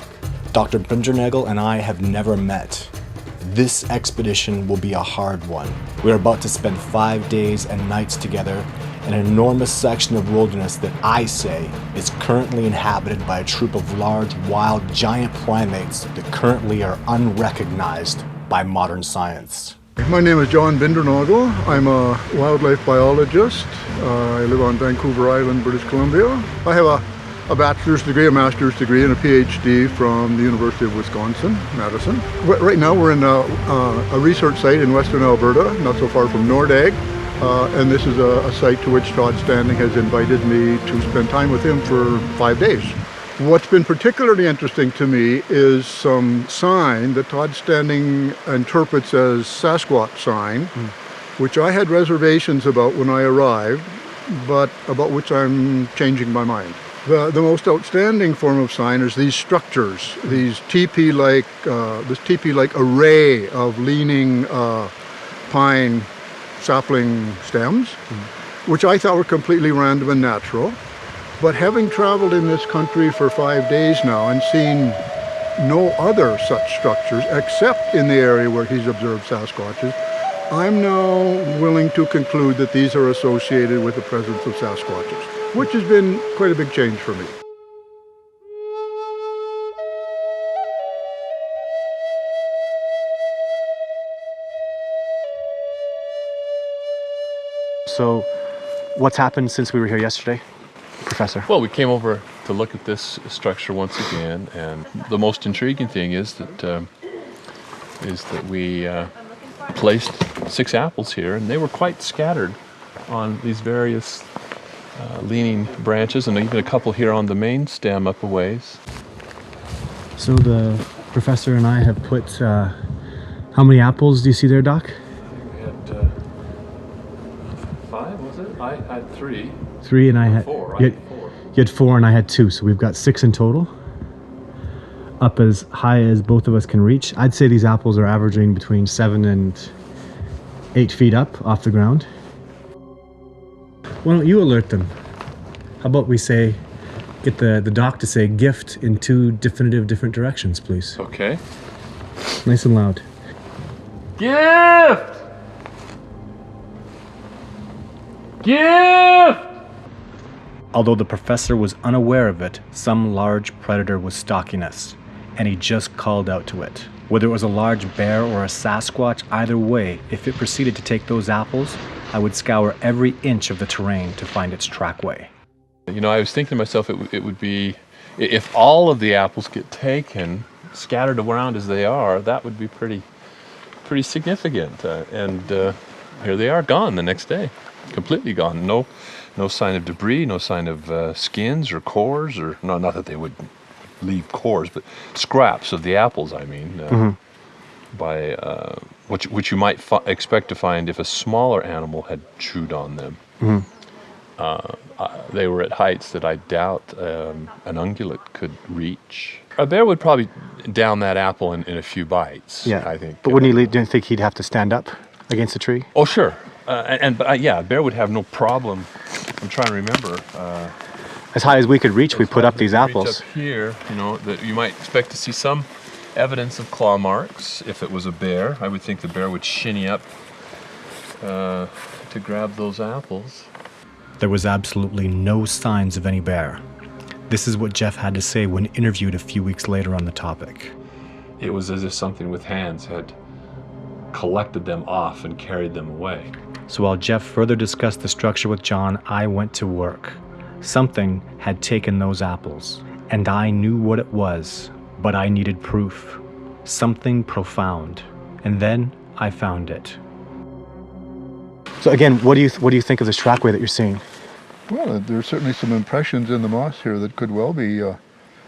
Dr. Bindernagel and I have never met. This expedition will be a hard one. We're about to spend 5 days and nights together in an enormous section of wilderness that I say is currently inhabited by a troop of large, wild, giant primates that currently are unrecognized by modern science. My name is John Bindernagel. I'm a wildlife biologist. I live on Vancouver Island, British Columbia. I have a bachelor's degree, a master's degree, and a PhD from the University of Wisconsin, Madison. Right now we're in a research site in Western Alberta, not so far from Nordag. And this is a site to which Todd Standing has invited me to spend time with him for 5 days. What's been particularly interesting to me is some sign that Todd Standing interprets as Sasquatch sign, which I had reservations about when I arrived, but about which I'm changing my mind. The most outstanding form of sign is these structures, these teepee-like, this teepee-like array of leaning pine sapling stems, which I thought were completely random and natural. But having traveled in this country for 5 days now and seen no other such structures except in the area where he's observed Sasquatches, I'm now willing to conclude that these are associated with the presence of Sasquatches, which has been quite a big change for me. So, what's happened since we were here yesterday, Professor? Well, we came over to look at this structure once again, and the most intriguing thing is that we placed 6 apples here, and they were quite scattered on these various leaning branches, and even a couple here on the main stem up a ways. So the professor and I have put, how many apples do you see there, Doc? We had 5, was it? I had 3. 3 and I had 4. You had 4 and I had 2, so we've got 6 in total. Up as high as both of us can reach. I'd say these apples are averaging between 7 and 8 feet up off the ground. Why don't you alert them? How about we say, get the doc to say gift in 2 definitive different directions, please. Okay. Nice and loud. Gift! Gift! Although the professor was unaware of it, some large predator was stalking us, and he just called out to it. Whether it was a large bear or a Sasquatch, either way, if it proceeded to take those apples, I would scour every inch of the terrain to find its trackway. You know, I was thinking to myself, it would be, if all of the apples get taken, scattered around as they are, that would be pretty significant. And here they are, gone the next day, completely gone. No sign of debris, no sign of skins or cores, or not that they would leave cores, but scraps of the apples. I mean, by which you might expect to find if a smaller animal had chewed on them. They were at heights that I doubt an ungulate could reach. A bear would probably down that apple in a few bites. Yeah, I think. But wouldn't he? Didn't think he'd have to stand up against the tree? Oh, sure. But yeah, a bear would have no problem. I'm trying to remember. As high as we could reach, we put up these apples. Up here, you know, that you might expect to see some evidence of claw marks. If it was a bear, I would think the bear would shinny up to grab those apples. There was absolutely no signs of any bear. This is what Jeff had to say when interviewed a few weeks later on the topic. It was as if something with hands had collected them off and carried them away. So while Jeff further discussed the structure with John, I went to work. Something had taken those apples, and I knew what it was, but I needed proof. Something profound. And then I found it. So again, what do you think of this trackway that you're seeing? Well, there's certainly some impressions in the moss here that could well be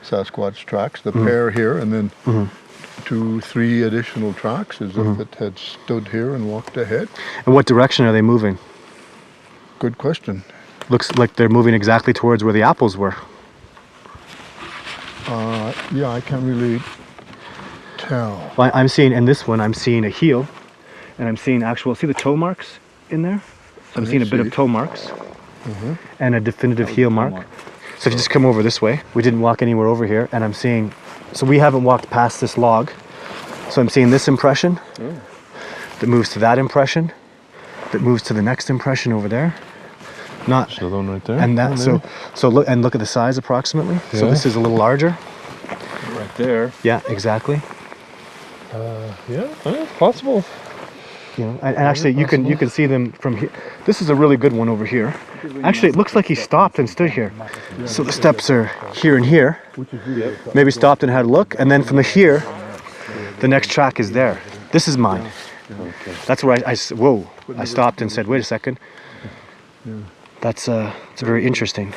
Sasquatch tracks. The pair here, and then 2, 3 additional tracks as if it had stood here and walked ahead. And what direction are they moving? Good question. Looks like they're moving exactly towards where the apples were. Yeah, I can't really tell. Well, I'm seeing, in this one, I'm seeing a heel, and I'm seeing see the toe marks in there? So I'm seeing a bit of toe marks, and a definitive heel mark. So if you just come over this way, we didn't walk anywhere over here, and I'm seeing, so we haven't walked past this log. So I'm seeing this impression that moves to that impression, that moves to the next impression over there. Not So the one right there. and that so look at the size approximately. Yeah. So this is a little larger. Right there. Yeah, exactly. Yeah, possible. You know, and actually you can see them from here. This is a really good one over here. Actually, it looks like he stopped and stood here. So the steps are here and here. Maybe stopped and had a look, and then from here, the next track is there. This is mine. That's where I stopped and said, wait a second. That's it's very interesting.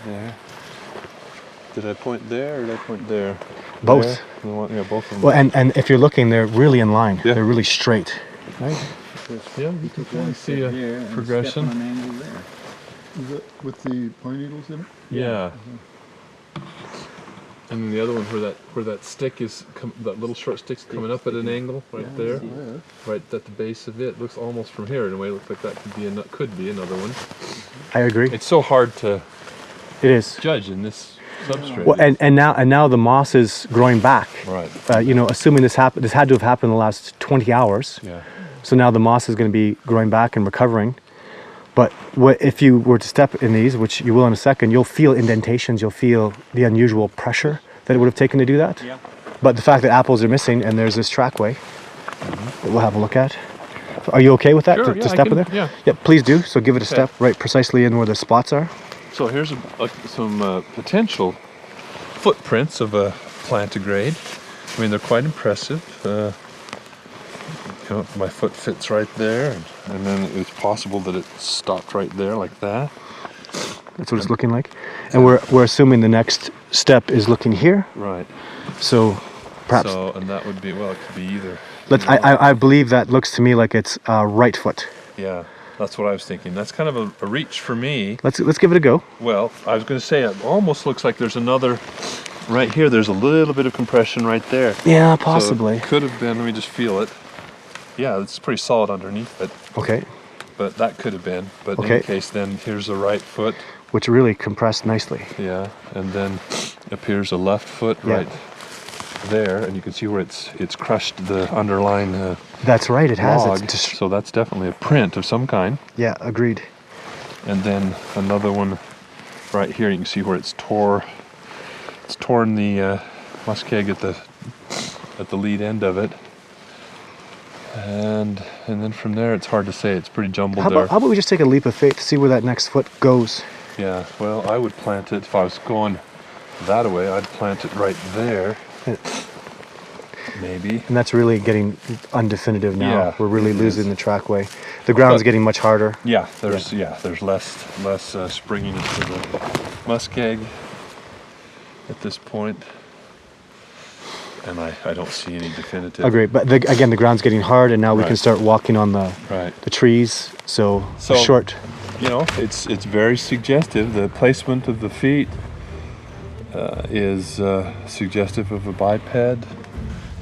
There. Did I point there or did I point there? Both. There? Yeah, both of them. Well, and if you're looking, they're really in line. Yeah. They're really straight. Yeah, you can kind of see a progression. Is it with the pine needles in it? Yeah. And then the other one where that stick is, that little short stick's coming up at an angle right there, right at the base of it. Looks almost from here in a way. Looks like that could be another one. I agree. It's so hard to It is. judge in this substrate. Well, and now the moss is growing back. Right. You know, assuming this had to have happened in the last 20 hours. Yeah. So now the moss is going to be growing back and recovering. But if you were to step in these, which you will in a second, you'll feel indentations, you'll feel the unusual pressure that it would have taken to do that. Yeah. But the fact that apples are missing and there's this trackway that we'll have a look at. Are you okay with that, Sure, to step in there? Yeah. Yeah, please do. So give it a step right precisely in where the spots are. So here's some potential footprints of a plantigrade. I mean, they're quite impressive. You know, my foot fits right there, and then it's possible that it stopped right there like that. That's what it's looking like. And we're assuming the next step is looking here. Right. So perhaps And that would be, well, it could be either. I believe that looks to me like it's right foot. Yeah, that's what I was thinking. That's kind of a reach for me. Let's give it a go. Well, I was going to say it almost looks like there's another right here. There's a little bit of compression right there. Yeah, possibly. So it could have been. Let me just feel it. Yeah, it's pretty solid underneath it. Okay. But that could have been. But in Okay. any case, then here's a right foot. Which really compressed nicely. Yeah, and then appears a left foot right there, and you can see where it's crushed the underlying That's right, it has. log. It's just, So that's definitely a print of some kind. yeah, agreed. And then another one right here. You can see where it's torn the muskeg at the lead end of it. And then from there, it's hard to say. It's pretty jumbled How about we just take a leap of faith to see where that next foot goes? Yeah, well, I would plant it, if I was going that way, I'd plant it right there. Maybe. And that's really getting undefinitive now. Yeah, We're really it losing is. the trackway. The ground's But- getting much harder. Yeah, there's less springiness to the muskeg at this point. And I don't see any definitive. Agreed. But again, the ground's getting hard, and now we can Right. start walking on the Right. trees. So So- short. You know, it's very suggestive. The placement of the feet is suggestive of a biped.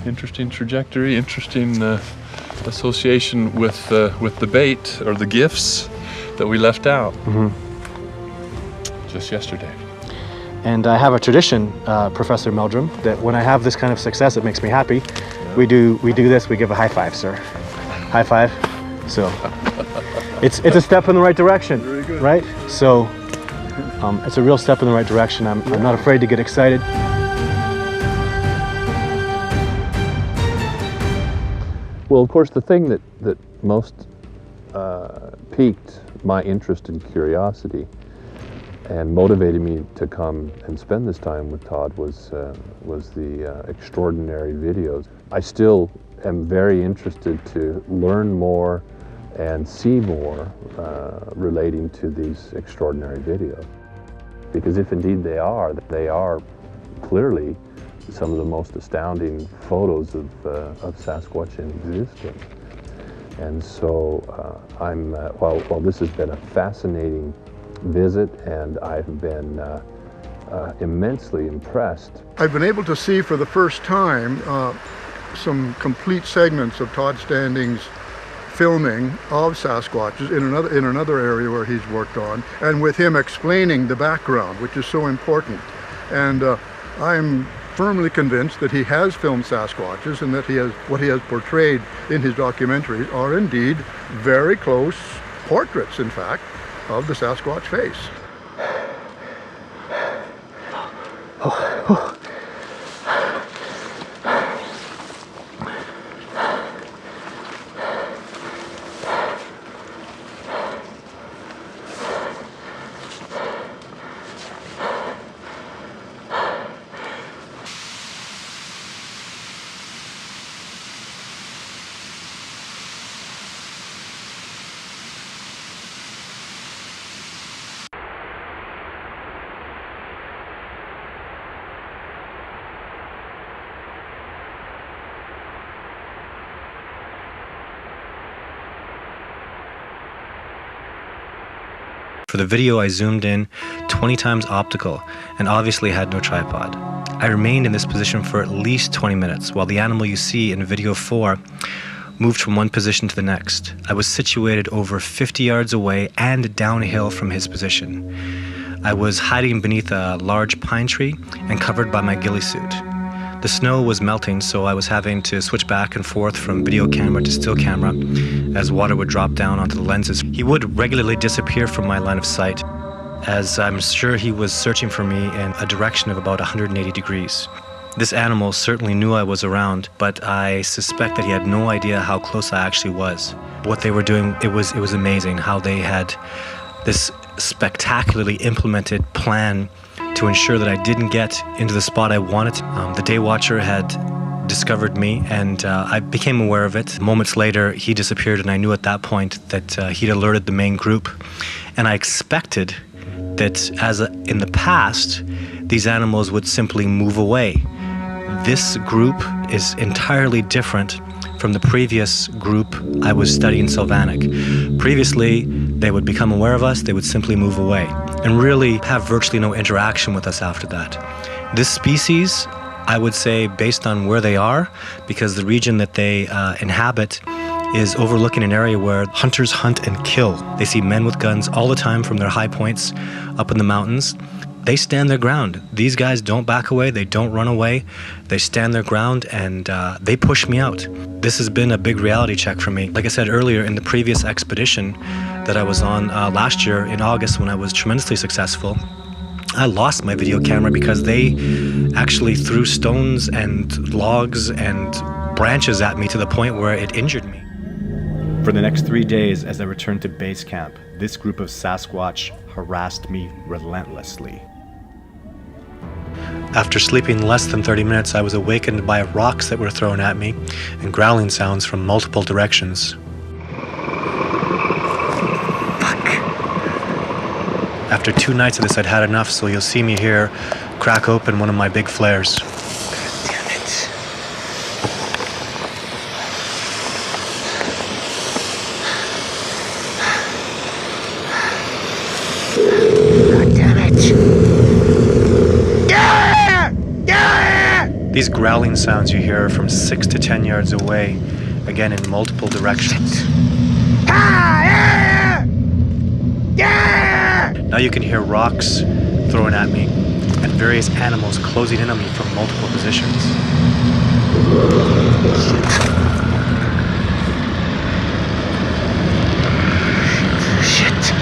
Interesting trajectory. Interesting association with the bait or the gifts that we left out just yesterday. And I have a tradition, Professor Meldrum, that when I have this kind of success, it makes me happy. We do this. We give a high five, sir. High five. So it's a step in the right direction, right? So it's a real step in the right direction. I'm not afraid to get excited. Well, of course, the thing that most piqued my interest and curiosity and motivated me to come and spend this time with Todd was the extraordinary videos. I still am very interested to learn more and see more relating to these extraordinary videos. Because if indeed they are clearly some of the most astounding photos of Sasquatch in existence. And so while this has been a fascinating visit, and I've been immensely impressed. I've been able to see for the first time some complete segments of Todd Standing's filming of Sasquatches in another area where he's worked on, and with him explaining the background, which is so important. And I'm firmly convinced that he has filmed Sasquatches, and that what he has portrayed in his documentaries are indeed very close portraits, in fact, of the Sasquatch face. For the video, I zoomed in 20 times optical and obviously had no tripod. I remained in this position for at least 20 minutes while the animal you see in video 4 moved from one position to the next. I was situated over 50 yards away and downhill from his position. I was hiding beneath a large pine tree and covered by my ghillie suit. The snow was melting, so I was having to switch back and forth from video camera to still camera as water would drop down onto the lenses. He would regularly disappear from my line of sight, as I'm sure he was searching for me in a direction of about 180 degrees. This animal certainly knew I was around, but I suspect that he had no idea how close I actually was. What they were doing, it was amazing how they had this spectacularly implemented plan to ensure that I didn't get into the spot I wanted. The day watcher had discovered me, and I became aware of it. Moments later, he disappeared, and I knew at that point that he'd alerted the main group. And I expected that, as in the past, these animals would simply move away. This group is entirely different from the previous group I was studying Sylvanic. Previously, they would become aware of us, they would simply move away and really have virtually no interaction with us after that. This species, I would say, based on where they are, because the region that they inhabit is overlooking an area where hunters hunt and kill. They see men with guns all the time from their high points up in the mountains. They stand their ground. These guys don't back away, they don't run away, they stand their ground, and they push me out. This has been a big reality check for me. Like I said earlier, in the previous expedition that I was on last year in August, when I was tremendously successful, I lost my video camera because they actually threw stones and logs and branches at me to the point where it injured me. For the next 3 days, as I returned to base camp, this group of Sasquatch harassed me relentlessly. After sleeping less than 30 minutes, I was awakened by rocks that were thrown at me and growling sounds from multiple directions. After 2 nights of this, I'd had enough, so you'll see me here crack open one of my big flares. Damn it. God damn it. These growling sounds you hear are from 6 to 10 yards away, again in multiple directions. Now you can hear rocks thrown at me and various animals closing in on me from multiple positions. Shit.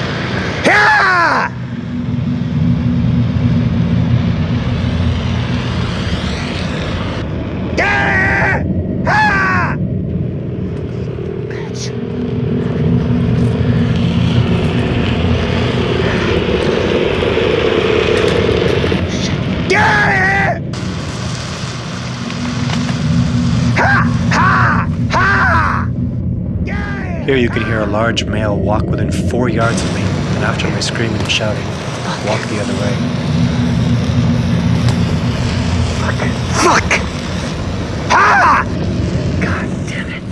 Here you can hear a large male walk within 4 yards of me, and after my screaming and shouting, walk the other way. Fuck! Ah! God damn it.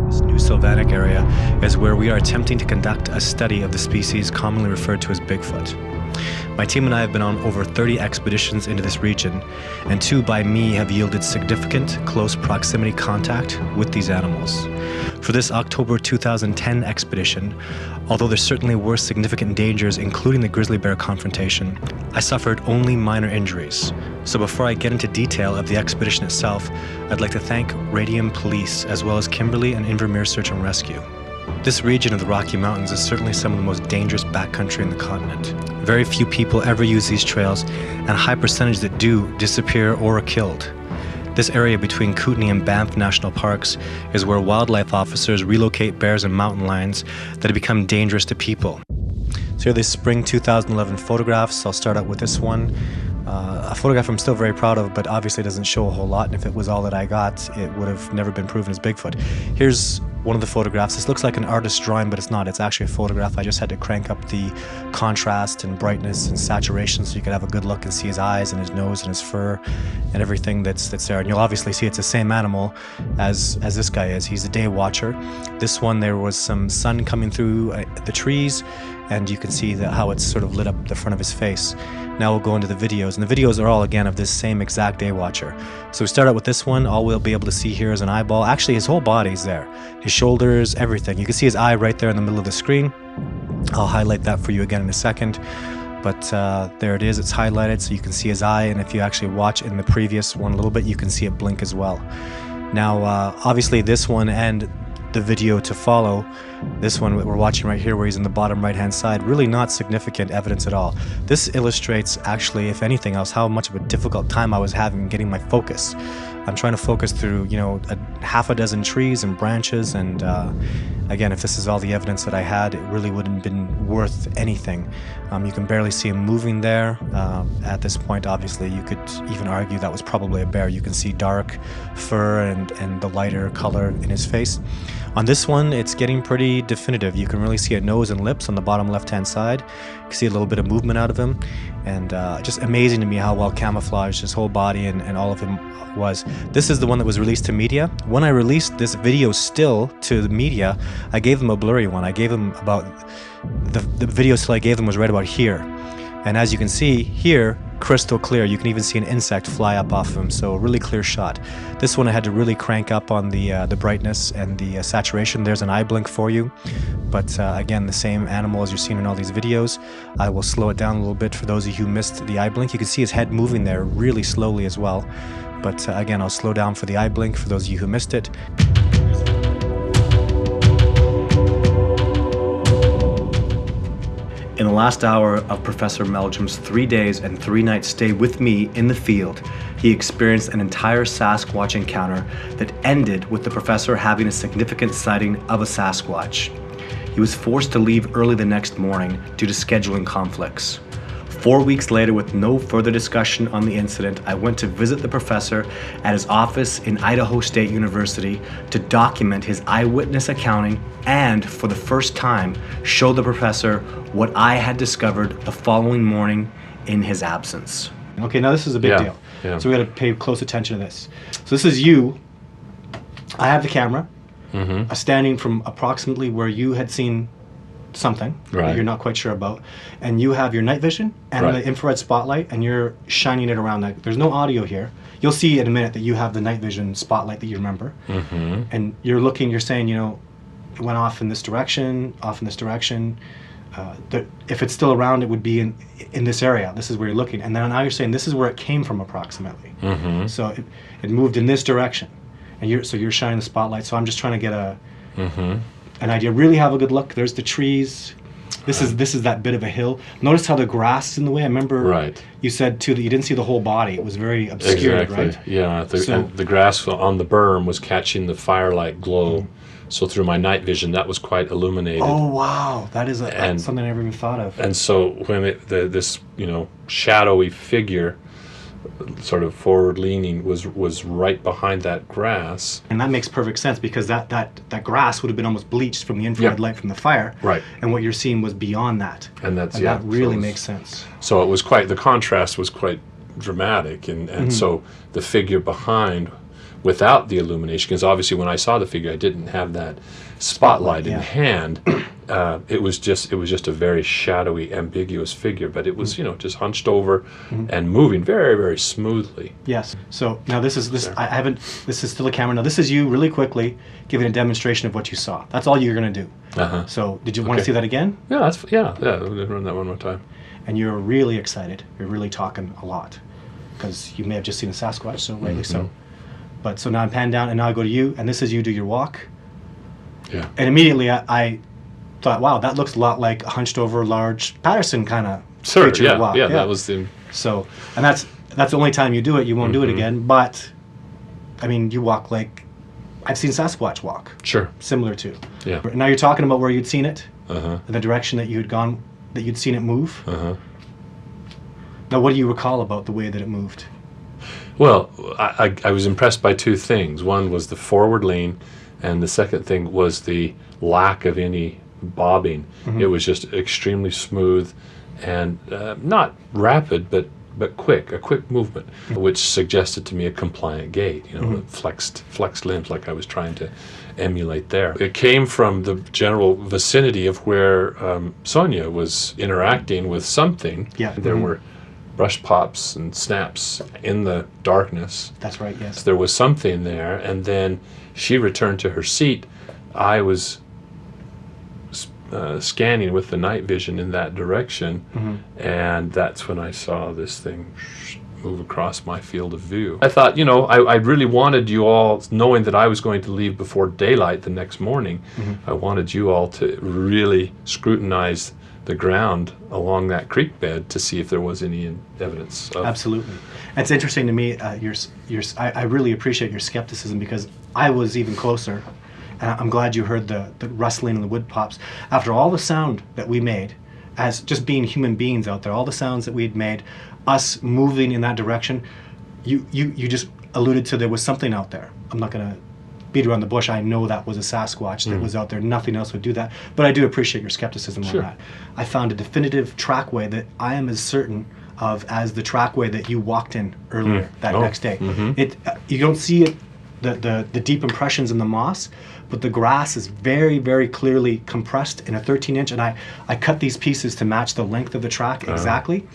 This new Sylvanic area is where we are attempting to conduct a study of the species commonly referred to as Bigfoot. My team and I have been on over 30 expeditions into this region, and 2 by me have yielded significant close proximity contact with these animals. For this October 2010 expedition, although there certainly were significant dangers, including the grizzly bear confrontation, I suffered only minor injuries. So before I get into detail of the expedition itself, I'd like to thank Radium Police as well as Kimberley and Invermere Search and Rescue. This region of the Rocky Mountains is certainly some of the most dangerous backcountry in the continent. Very few people ever use these trails, and a high percentage that do disappear or are killed. This area between Kootenay and Banff National Parks is where wildlife officers relocate bears and mountain lions that have become dangerous to people. So here are the spring 2011 photographs. I'll start out with this one. A photograph I'm still very proud of, but obviously doesn't show a whole lot, and if it was all that I got, it would have never been proven as Bigfoot. Here's one of the photographs. This looks like an artist's drawing, but it's not. It's actually a photograph. I just had to crank up the contrast and brightness and saturation so you could have a good look and see his eyes and his nose and his fur and everything that's there. And you'll obviously see it's the same animal as this guy is. He's a day watcher. This one, there was some sun coming through the trees, and you can see how it's sort of lit up the front of his face. Now we'll go into the videos, and the videos are all, again, of this same exact day watcher. So we start out with this one. All we'll be able to see here is an eyeball. Actually, his whole body's there. His shoulders, everything. You can see his eye right there in the middle of the screen. I'll highlight that for you again in a second. But there it is. It's highlighted so you can see his eye, and if you actually watch in the previous one a little bit, you can see it blink as well. Now, obviously, this one and the video to follow, this one we're watching right here where he's in the bottom right hand side, really not significant evidence at all. This illustrates, actually, if anything else, how much of a difficult time I was having getting my focus. I'm trying to focus through, you know, half a dozen trees and branches, and again, if this is all the evidence that I had, it really wouldn't have been worth anything. You can barely see him moving there. At this point, obviously, you could even argue that was probably a bear. You can see dark fur and the lighter color in his face. On this one, it's getting pretty definitive. You can really see a nose and lips on the bottom left-hand side. You can see a little bit of movement out of him, and just amazing to me how well camouflaged his whole body and all of him was. This is the one that was released to media. When I released this video still to the media, I gave them a blurry one. I gave them about, the video still I gave them was right about here. And as you can see here, crystal clear. You can even see an insect fly up off of him, so a really clear shot. This one I had to really crank up on the brightness and the saturation. There's an eye blink for you, but again, the same animal as you're seeing in all these videos. I will slow it down a little bit for those of you who missed the eye blink. You can see his head moving there really slowly as well, but again, I'll slow down for the eye blink for those of you who missed it. In the last hour of Professor Meldrum's 3 days and 3 nights stay with me in the field, he experienced an entire Sasquatch encounter that ended with the professor having a significant sighting of a Sasquatch. He was forced to leave early the next morning due to scheduling conflicts. 4 weeks later, with no further discussion on the incident, I went to visit the professor at his office in Idaho State University to document his eyewitness accounting and, for the first time, show the professor what I had discovered the following morning in his absence. Okay, now this is a big deal. Yeah. So we got to pay close attention to this. So this is you. I have the camera. Standing from approximately where you had seen something that you're not quite sure about, and you have your night vision and the infrared spotlight, and you're shining it around. That there's no audio here. You'll see in a minute that you have the night vision spotlight that you remember, and you're looking. You're saying, you know, it went off in this direction, off in this direction. If it's still around, it would be in this area. This is where you're looking, and then now you're saying this is where it came from approximately. So it moved in this direction, and you're shining the spotlight. So I'm just trying to get an idea. Really have a good look. There's the trees. This is that bit of a hill. Notice how the grass is in the way. I remember you said too that you didn't see the whole body. It was very obscured, right? Yeah. The grass on the berm was catching the firelight glow. So through my night vision, that was quite illuminated. Oh wow, that is something I never even thought of. And so when this shadowy figure, sort of forward leaning, was right behind that grass. And that makes perfect sense because that grass would have been almost bleached from the infrared light from the fire. Right. And what you're seeing was beyond that. And that really makes sense. So it was the contrast was quite dramatic, and so the figure behind, without the illumination, because obviously when I saw the figure, I didn't have that spotlight in hand. It was just a very shadowy, ambiguous figure, but it was just hunched over and moving very, very smoothly. Yes. So now this is still a camera. Now this is you really quickly giving a demonstration of what you saw. That's all you're going to do. So did you want to see that again? Yeah. We'll run that one more time. And you're really excited. You're really talking a lot because you may have just seen a Sasquatch, so rightly so. But so now I'm panned down, and now I go to you, and this is you do your walk. Yeah. And immediately I thought, wow, that looks a lot like a hunched over large Patterson kind of creature walk. Yeah, that was the... So, and that's the only time you do it. You won't do it again. But, I mean, you walk like I've seen Sasquatch walk. Sure. Similar to. Yeah. Now you're talking about where you'd seen it, the direction that you had gone, that you'd seen it move. Now, what do you recall about the way that it moved? Well, I was impressed by two things. One was the forward lean, And the second thing was the lack of any bobbing. It was just extremely smooth and not rapid, but quick, a quick movement, which suggested to me a compliant gait, flexed limbs like I was trying to emulate there. It came from the general vicinity of where Sonia was interacting with something. Yeah. There were brush pops and snaps in the darkness. That's right, yes. So there was something there, and then she returned to her seat. I was scanning with the night vision in that direction, and that's when I saw this thing move across my field of view. I thought, I really wanted you all, knowing that I was going to leave before daylight the next morning, I wanted you all to really scrutinize the ground along that creek bed to see if there was any evidence of. Absolutely. It's interesting to me, I really appreciate your skepticism, because I was even closer. And I'm glad you heard the rustling and the wood pops. After all the sound that we made, as just being human beings out there, all the sounds that we'd made, us moving in that direction, you just alluded to there was something out there. I'm not going to beat around the bush. I know that was a Sasquatch that was out there. Nothing else would do that. But I do appreciate your skepticism on that. I found a definitive trackway that I am as certain of as the trackway that you walked in earlier that next day. You don't see it, the deep impressions in the moss, but the grass is very, very clearly compressed in a 13-inch, and I cut these pieces to match the length of the track exactly.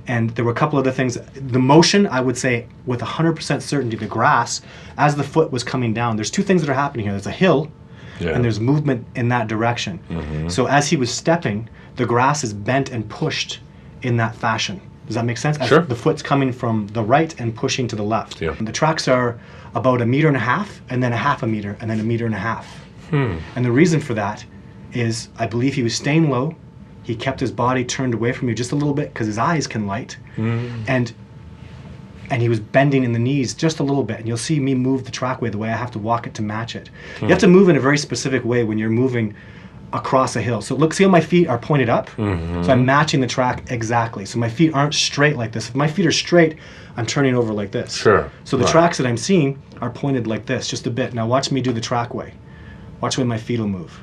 And there were a couple other things. The motion, I would say with 100% certainty, the grass, as the foot was coming down, there's two things that are happening here. There's a hill, and there's movement in that direction. So as he was stepping, the grass is bent and pushed in that fashion. Does that make sense? As the foot's coming from the right and pushing to the left. And the tracks are about 1.5 meters, and then 0.5 meters, and then 1.5 meters. And the reason for that is, I believe he was staying low. He kept his body turned away from you just a little bit because his eyes can light. And he was bending in the knees just a little bit. And you'll see me move the trackway the way I have to walk it to match it. You have to move in a very specific way when you're moving across a hill. So look, see how my feet are pointed up? So I'm matching the track exactly. So my feet aren't straight like this. If my feet are straight, I'm turning over like this. So the tracks that I'm seeing are pointed like this, just a bit. Now watch me do the trackway. Watch the way my feet will move.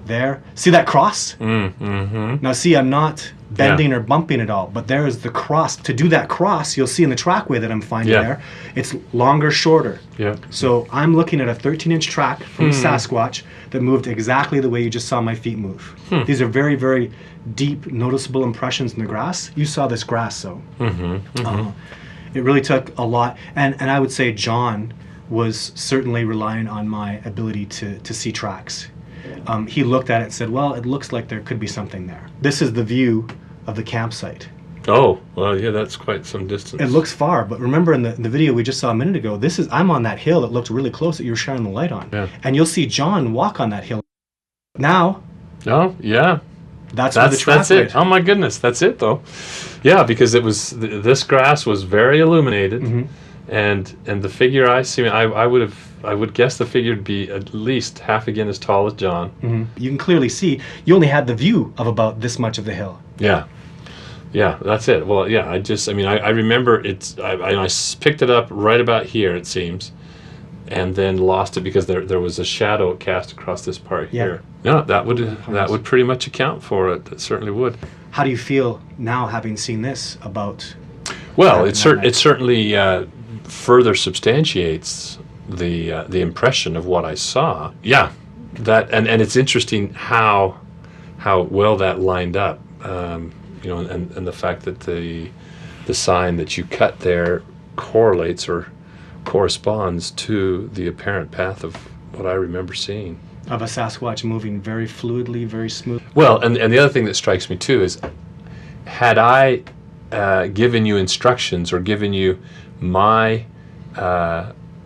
There. See that cross? Now see, I'm not bending or bumping at all, but there is the cross. To do that cross, you'll see in the trackway that I'm finding there, it's longer, shorter. So I'm looking at a 13-inch track from Sasquatch that moved exactly the way you just saw my feet move. These are very, very deep, noticeable impressions in the grass. You saw this grass, so it really took a lot. And I would say John was certainly relying on my ability to see tracks. He looked at it and said, well, it looks like there could be something there. This is the view of the campsite. Oh, well, yeah, that's quite some distance. It looks far, but remember in the video we just saw a minute ago, I'm on that hill that looked really close that you were shining the light on. And you'll see John walk on that hill. Now, that's where the track that's it. Oh my goodness, that's it though. Yeah, because it was this grass was very illuminated, and the figure I see, I would guess the figure would be at least half again as tall as John. You can clearly see you only had the view of about this much of the hill. Yeah, that's it. Well, yeah, I remember I picked it up right about here, it seems, and then lost it because there was a shadow cast across this part here. Yeah, that would pretty much account for it. It certainly would. How do you feel now, having seen this about? Well, it certainly further substantiates the impression of what I saw. Yeah, that and it's interesting how well that lined up. And the fact that the sign that you cut there correlates or corresponds to the apparent path of what I remember seeing. Of a Sasquatch moving very fluidly, very smooth. Well, and the other thing that strikes me too is, had I given you instructions or given you my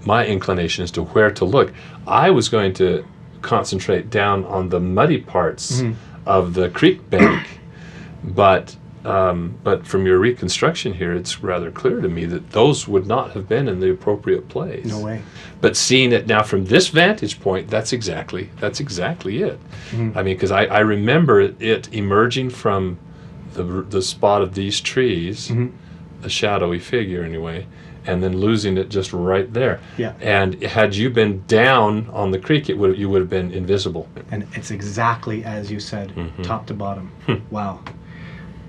inclination as to where to look, I was going to concentrate down on the muddy parts of the creek bank. But from your reconstruction here, it's rather clear to me that those would not have been in the appropriate place. No way. But seeing it now from this vantage point, that's exactly it. I mean, because I remember it emerging from the spot of these trees, a shadowy figure anyway, and then losing it just right there. Yeah. And had you been down on the creek, you would have been invisible. And it's exactly as you said, top to bottom. Wow.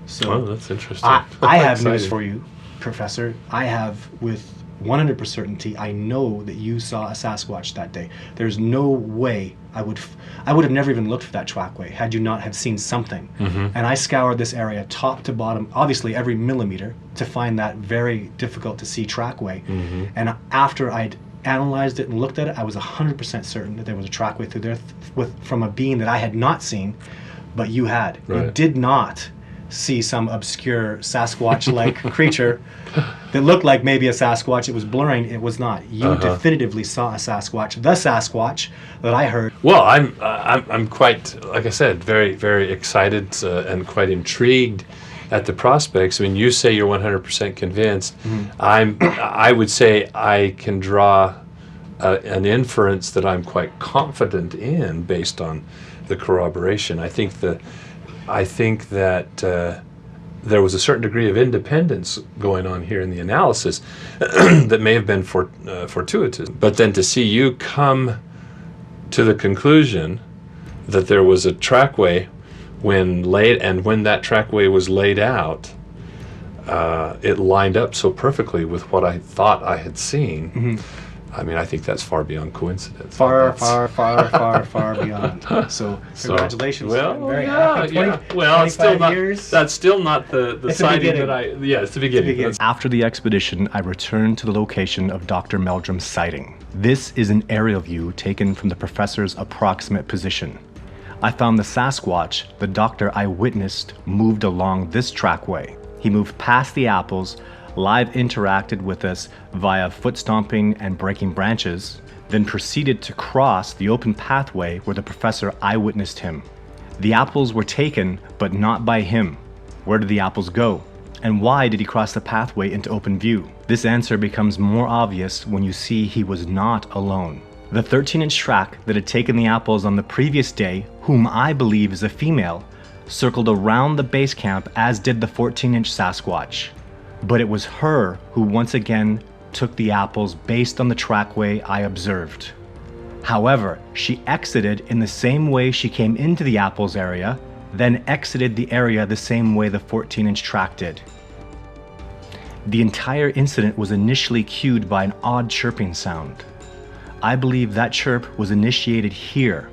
So Oh, that's interesting. I have news Exciting. for you, Professor. I have with 100% certainty, I know that you saw a Sasquatch that day. There's no way I would have never even looked for that trackway had you not have seen something. And I scoured this area top to bottom, obviously every millimeter, to find that very difficult to see trackway. And after I'd analyzed it and looked at it, I was 100% certain that there was a trackway through there from a being that I had not seen, but you had. You Right. did not see some obscure Sasquatch-like creature that looked like maybe a Sasquatch. It was blurring. It was not. You definitively saw a Sasquatch. The Sasquatch that I heard. Well, I'm quite, like I said, very, very excited and quite intrigued at the prospects. I mean, you say you're 100% convinced. I would say I can draw an inference that I'm quite confident in based on the corroboration. I think that there was a certain degree of independence going on here in the analysis that may have been fortuitous. But then to see you come to the conclusion that there was a trackway when that trackway was laid out, it lined up so perfectly with what I thought I had seen. I mean, I think that's far beyond coincidence. Far beyond. So congratulations. Well, I'm very yeah, happy. yeah. Well, it's still 25 not. years. That's still not the It's the sighting beginning. that I. Yeah, it's the beginning. That's- After the expedition, I returned to the location of Dr. Meldrum's sighting. This is an aerial view taken from the professor's approximate position. I found the Sasquatch the doctor I witnessed moved along this trackway. He moved past the apples, live interacted with us via foot stomping and breaking branches, then proceeded to cross the open pathway where the professor eyewitnessed him. The apples were taken, but not by him. Where did the apples go? And why did he cross the pathway into open view? This answer becomes more obvious when you see he was not alone. The 13-inch track that had taken the apples on the previous day, whom I believe is a female, circled around the base camp as did the 14-inch Sasquatch. But it was her who once again took the apples based on the trackway I observed. However, she exited in the same way she came into the apples area, then exited the area the same way the 14-inch track did. The entire incident was initially cued by an odd chirping sound. I believe that chirp was initiated here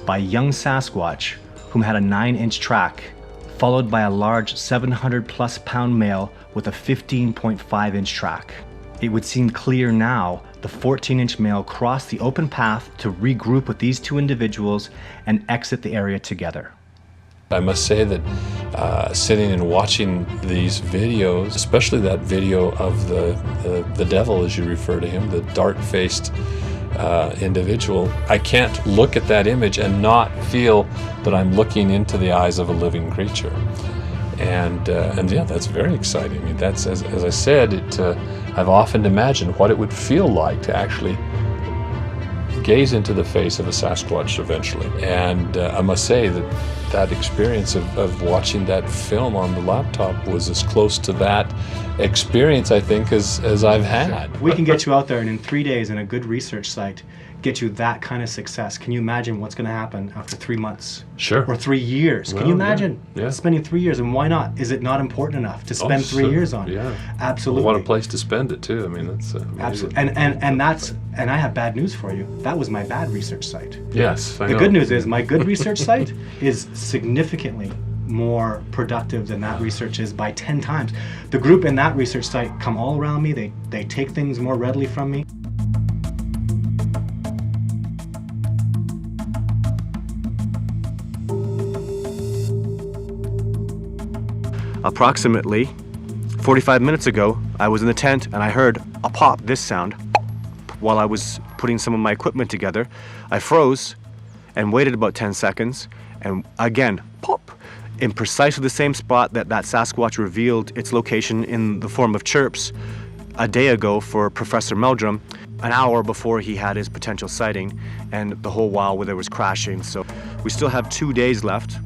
by a young Sasquatch whom had a 9-inch track, followed by a large 700+ pound male with a 15.5-inch track. It would seem clear now the 14-inch male crossed the open path to regroup with these two individuals and exit the area together. I must say that sitting and watching these videos, especially that video of the devil, as you refer to him, the dark-faced individual, I can't look at that image and not feel that I'm looking into the eyes of a living creature. And yeah, that's very exciting. I mean, that's, as I said, I've often imagined what it would feel like to actually gaze into the face of a Sasquatch eventually. And I must say that experience of watching that film on the laptop was as close to that experience, I think, as I've had. We can get you out there and in 3 days in a good research site, get you that kind of success. Can you imagine what's going to happen after 3 months? Sure. Or 3 years? Can Well, you imagine yeah. spending 3 years? And why not? Is it not important enough to spend 3 so- years on? Yeah. Absolutely. What a place to spend it too. I mean, that's amazing. Absolutely. And I have bad news for you. That was my bad research site. Yes, I The know. good news is my good research site is significantly more productive than that research is by 10 times. The group in that research site come all around me. They take things more readily from me. Approximately 45 minutes ago, I was in the tent and I heard a pop, this sound. While I was putting some of my equipment together, I froze and waited about 10 seconds, and again, pop, in precisely the same spot that Sasquatch revealed its location in the form of chirps a day ago for Professor Meldrum, an hour before he had his potential sighting, and the whole while where there was crashing. So we still have 2 days left.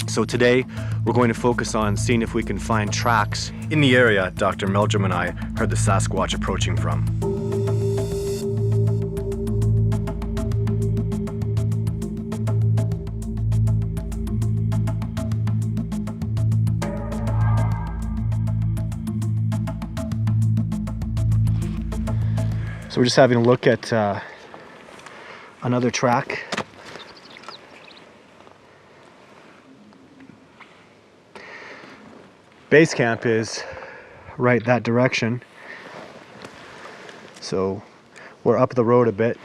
So today, we're going to focus on seeing if we can find tracks in the area Dr. Meldrum and I heard the Sasquatch approaching from. So we're just having a look at another track. Base camp is right that direction. So we're up the road a bit.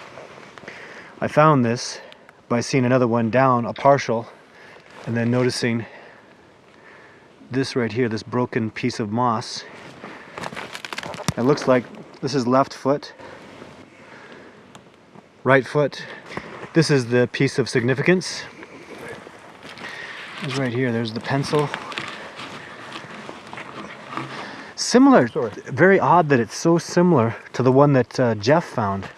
I found this by seeing another one down, a partial, and then noticing this right here, this broken piece of moss. It looks like this is left foot. Right foot. This is the piece of significance. It's right here. There's the pencil. Similar. Very odd that it's so similar to the one that Jeff found.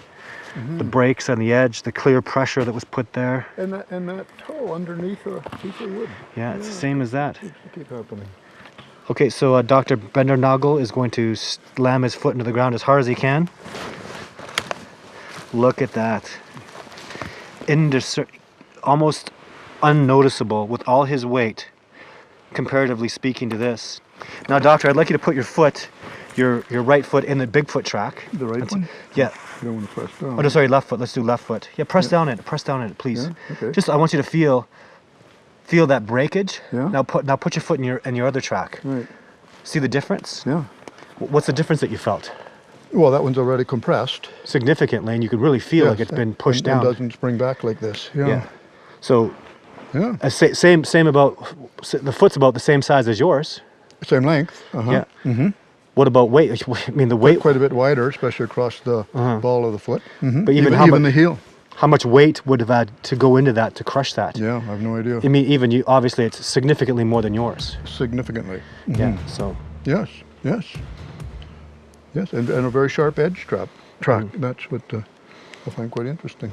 The breaks on the edge, the clear pressure that was put there. And that toe underneath a piece of wood. Yeah, it's the same as that. Keep happening. Okay, so Dr. Bendernagel is going to slam his foot into the ground as hard as he can. Look at that. Almost unnoticeable with all his weight, comparatively speaking to this. Now, doctor, I'd like you to put your foot, your right foot in the Bigfoot track. The right one? Yeah. You don't want to press down. Oh, no, sorry, left foot. Let's do left foot. Yeah, press down it, please. Yeah, okay. Just, I want you to feel that breakage. Yeah. Now put your foot in your other track. Right. See the difference? Yeah. What's the difference that you felt? Well, that one's already compressed. Significantly, and you can really feel like it's been pushed down. It doesn't spring back like this. Yeah. Yeah. So, Yeah. same about, the foot's about the same size as yours. Same length. Yeah. Mm-hmm. What about weight? I mean, the weight. Quite a bit wider, especially across the ball of the foot. But even the heel. How much weight would have had to go into that to crush that? Yeah, I have no idea. I mean, even you, obviously, it's significantly more than yours. Significantly. Yeah. So. Yes. Yes. Yes, and a very sharp edge track. That's what I find quite interesting.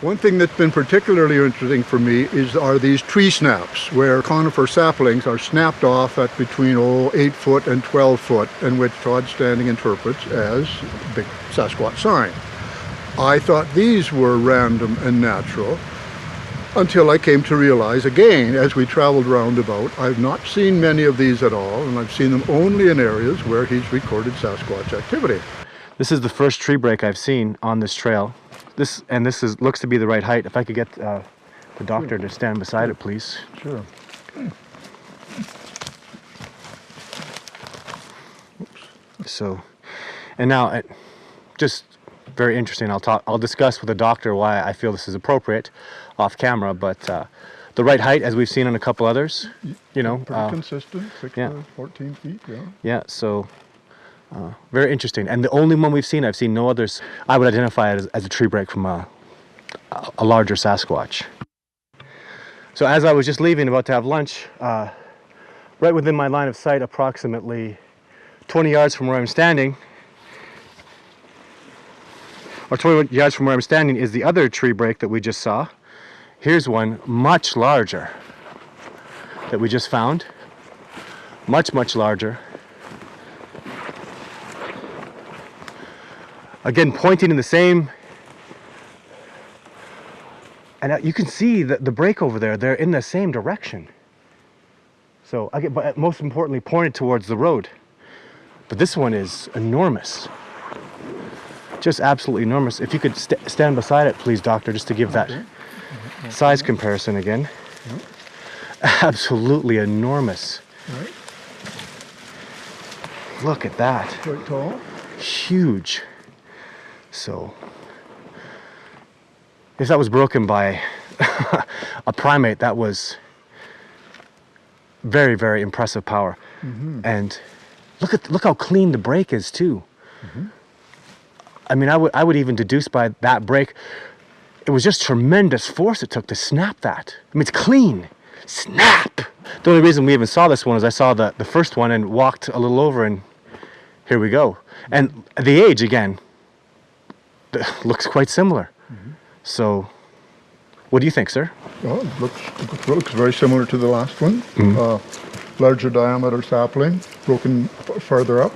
One thing that's been particularly interesting for me are these tree snaps, where conifer saplings are snapped off at between 8 foot and 12 foot, and which Todd Standing interprets as big Sasquatch sign. I thought these were random and natural until I came to realize, again, as we traveled roundabout, I've not seen many of these at all, and I've seen them only in areas where he's recorded Sasquatch activity. This is the first tree break I've seen on this trail. This looks to be the right height. If I could get the doctor to stand beside it, please. Sure. So, and now, just very interesting. I'll discuss with the doctor why I feel this is appropriate off camera, but the right height, as we've seen on a couple others, you know. Pretty consistent, 6 to 14 feet, yeah. Yeah, so very interesting. And the only one I've seen no others. I would identify it as a tree break from a larger Sasquatch. So as I was just leaving, about to have lunch, right within my line of sight, approximately 20 yards from where I'm standing, or 20 yards from where I'm standing, is the other tree break that we just saw. Here's one much larger that we just found. Much, much larger. Again, pointing in the same, and you can see the break over there. They're in the same direction. So, but most importantly, pointed towards the road. But this one is enormous. Just absolutely enormous. If you could stand beside it, please, doctor, just to give that size comparison again. Absolutely enormous. Right. Look at that. Quite tall. Huge. So, if that was broken by a primate, that was very, very impressive power. And look how clean the break is too. I mean, I would even deduce by that break, it was just tremendous force it took to snap that. I mean, it's clean. Snap! The only reason we even saw this one is I saw the first one and walked a little over, and here we go. And the age, again, looks quite similar. So, what do you think, sir? Well, it looks very similar to the last one. Larger diameter sapling, broken further up.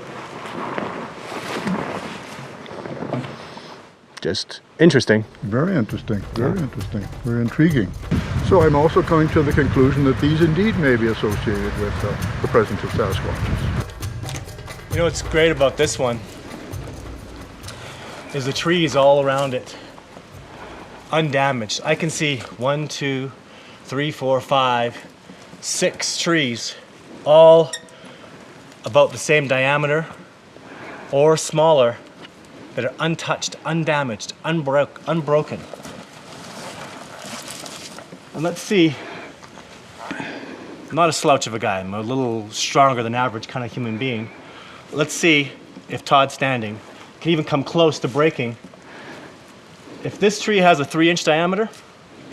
Just interesting. Very interesting, very interesting, very intriguing. So I'm also coming to the conclusion that these indeed may be associated with the presence of Sasquatches. You know what's great about this one is the trees all around it, undamaged. I can see 1, 2, 3, 4, 5, 6 trees, all about the same diameter or smaller, that are untouched, undamaged, unbroken. And let's see, I'm not a slouch of a guy, I'm a little stronger than average kind of human being. Let's see if Todd standing can even come close to breaking. If this tree has a 3-inch diameter,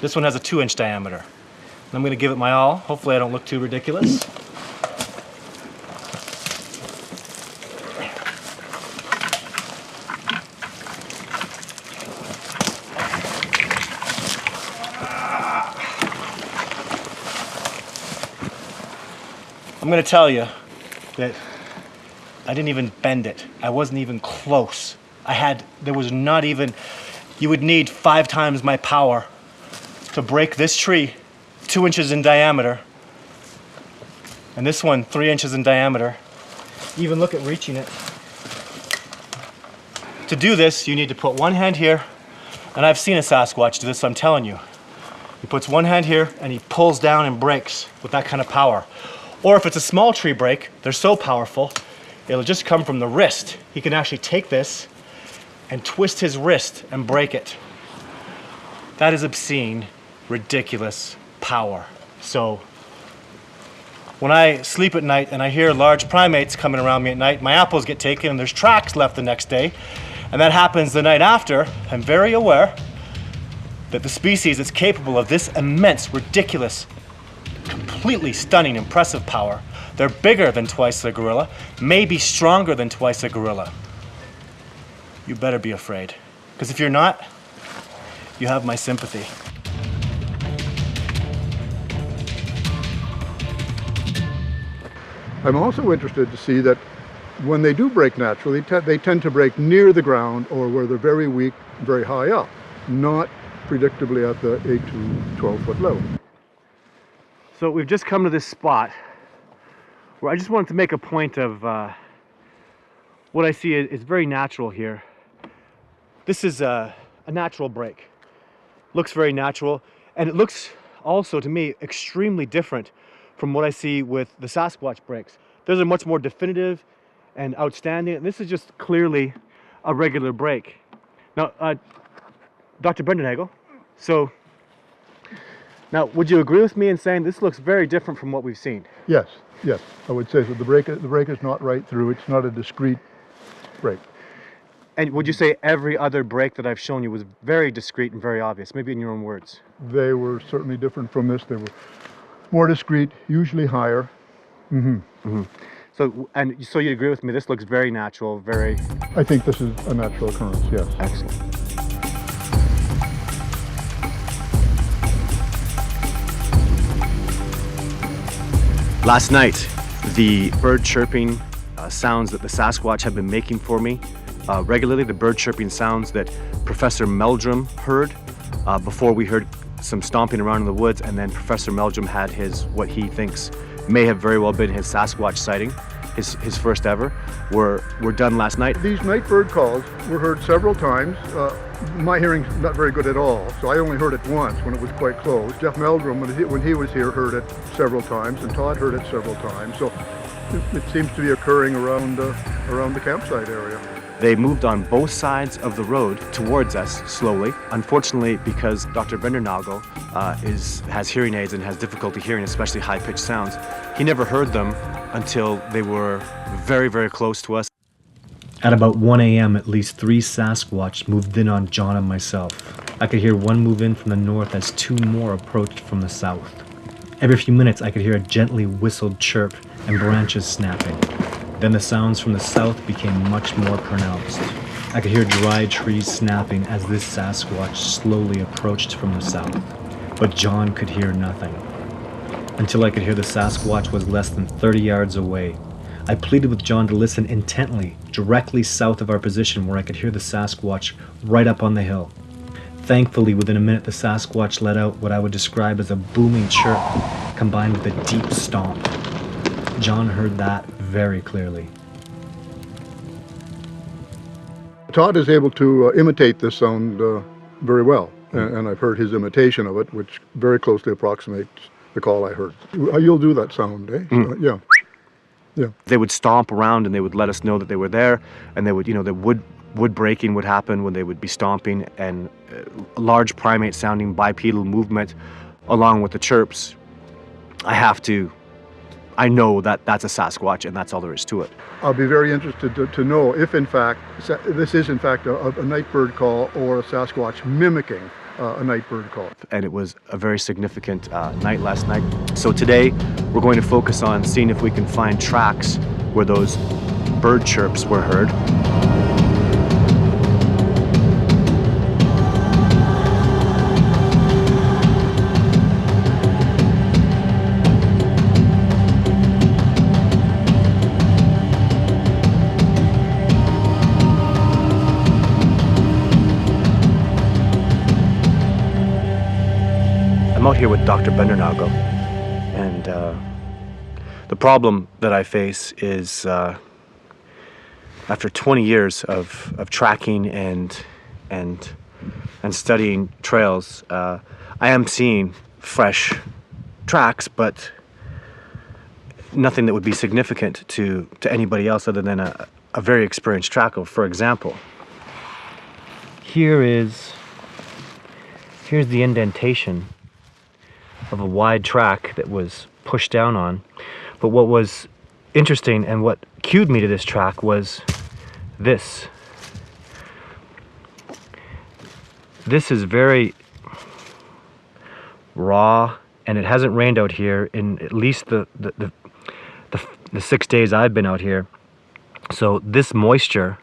this one has a 2-inch diameter. And I'm gonna give it my all. Hopefully I don't look too ridiculous. I'm gonna tell you that I didn't even bend it. I wasn't even close. There was not even, you would need 5 times my power to break this tree 2 inches in diameter. And this one 3 inches in diameter. Even look at reaching it. To do this, you need to put one hand here, and I've seen a Sasquatch do this, so I'm telling you. He puts one hand here and he pulls down and breaks with that kind of power. Or if it's a small tree break, they're so powerful, it'll just come from the wrist. He can actually take this and twist his wrist and break it. That is obscene, ridiculous power. So when I sleep at night and I hear large primates coming around me at night, my apples get taken and there's tracks left the next day, and that happens the night after, I'm very aware that the species that's capable of this immense, ridiculous, completely stunning, impressive power, they're bigger than twice a gorilla, maybe stronger than twice a gorilla. You better be afraid. Because if you're not, you have my sympathy. I'm also interested to see that when they do break naturally, they tend to break near the ground or where they're very weak, very high up, not predictably at the 8 to 12 foot level. So we've just come to this spot where I just wanted to make a point of what I see is very natural here. This is a natural break. Looks very natural, and it looks also to me extremely different from what I see with the Sasquatch breaks. Those are much more definitive and outstanding, and this is just clearly a regular break. Now, Dr. Brendan, so now, would you agree with me in saying this looks very different from what we've seen? Yes, yes. I would say that the break is not right through. It's not a discrete break. And would you say every other break that I've shown you was very discreet and very obvious, maybe in your own words? They were certainly different from this. They were more discreet, usually higher. So you agree with me, this looks very natural, very... I think this is a natural occurrence, yes. Excellent. Last night, the bird chirping sounds that the Sasquatch have been making for me regularly, the bird chirping sounds that Professor Meldrum heard before we heard some stomping around in the woods, and then Professor Meldrum had his, what he thinks may have very well been his Sasquatch sighting, his first ever, were done last night. These night bird calls were heard several times. My hearing's not very good at all, so I only heard it once when it was quite close. Jeff Meldrum, when he was here, heard it several times, and Todd heard it several times. So it seems to be occurring around the campsite area. They moved on both sides of the road towards us slowly. Unfortunately, because Dr. Bendernagel has hearing aids and has difficulty hearing, especially high-pitched sounds, he never heard them until they were very, very close to us. At about 1 a.m., at least 3 Sasquatch moved in on John and myself. I could hear one move in from the north as 2 more approached from the south. Every few minutes I could hear a gently whistled chirp and branches snapping. Then the sounds from the south became much more pronounced. I could hear dry trees snapping as this Sasquatch slowly approached from the south, but John could hear nothing. Until I could hear the Sasquatch was less than 30 yards away. I pleaded with John to listen intently, directly south of our position where I could hear the Sasquatch right up on the hill. Thankfully, within a minute, the Sasquatch let out what I would describe as a booming chirp, combined with a deep stomp. John heard that very clearly. Todd is able to imitate this sound very well, and I've heard his imitation of it, which very closely approximates the call I heard. You'll do that sound, eh? Yeah. Yeah. They would stomp around and they would let us know that they were there, and they would, the wood breaking would happen when they would be stomping, and large primate sounding bipedal movement along with the chirps. I know that that's a Sasquatch, and that's all there is to it. I'll be very interested to know if in fact this is in fact a night bird call or a Sasquatch mimicking a night bird call. And it was a very significant night last night. So today we're going to focus on seeing if we can find tracks where those bird chirps were heard. I'm out here with Dr. Bendernago, and the problem that I face is after 20 years of tracking and studying trails, I am seeing fresh tracks, but nothing that would be significant to anybody else other than a very experienced tracker. For example, here's the indentation of a wide track that was pushed down on. But what was interesting and what cued me to this track was this. This is very raw, and it hasn't rained out here in at least the 6 days I've been out here. So this moisture,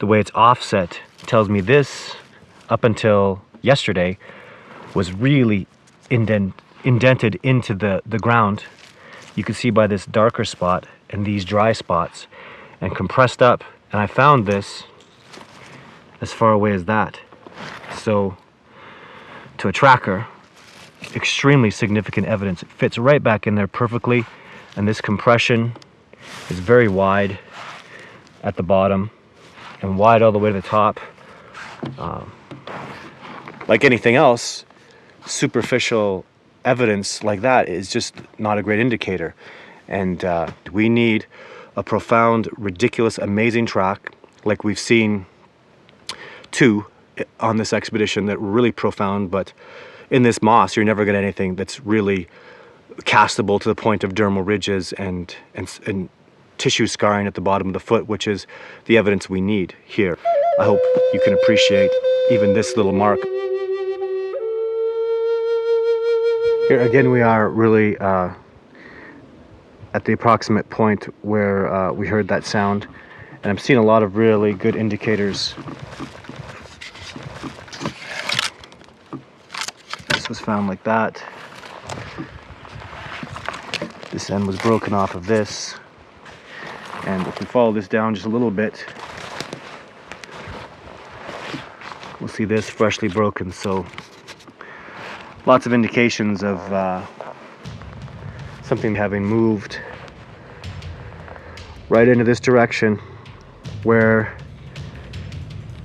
the way it's offset, tells me this up until yesterday was really indented into the ground. You can see by this darker spot and these dry spots, and compressed up, and I found this as far away as that. So to a tracker, extremely significant evidence. It fits right back in there perfectly, and this compression is very wide at the bottom and wide all the way to the top. Like anything else, superficial evidence like that is just not a great indicator, and we need a profound, ridiculous, amazing track like we've seen two on this expedition that were really profound. But in this moss, you're never going to get anything that's really castable to the point of dermal ridges and tissue scarring at the bottom of the foot, which is the evidence we need here. I hope you can appreciate even this little mark. Here again we are really at the approximate point where we heard that sound, and I'm seeing a lot of really good indicators. This was found like that. This end was broken off of this, and if we follow this down just a little bit, we'll see this freshly broken. So lots of indications of something having moved right into this direction where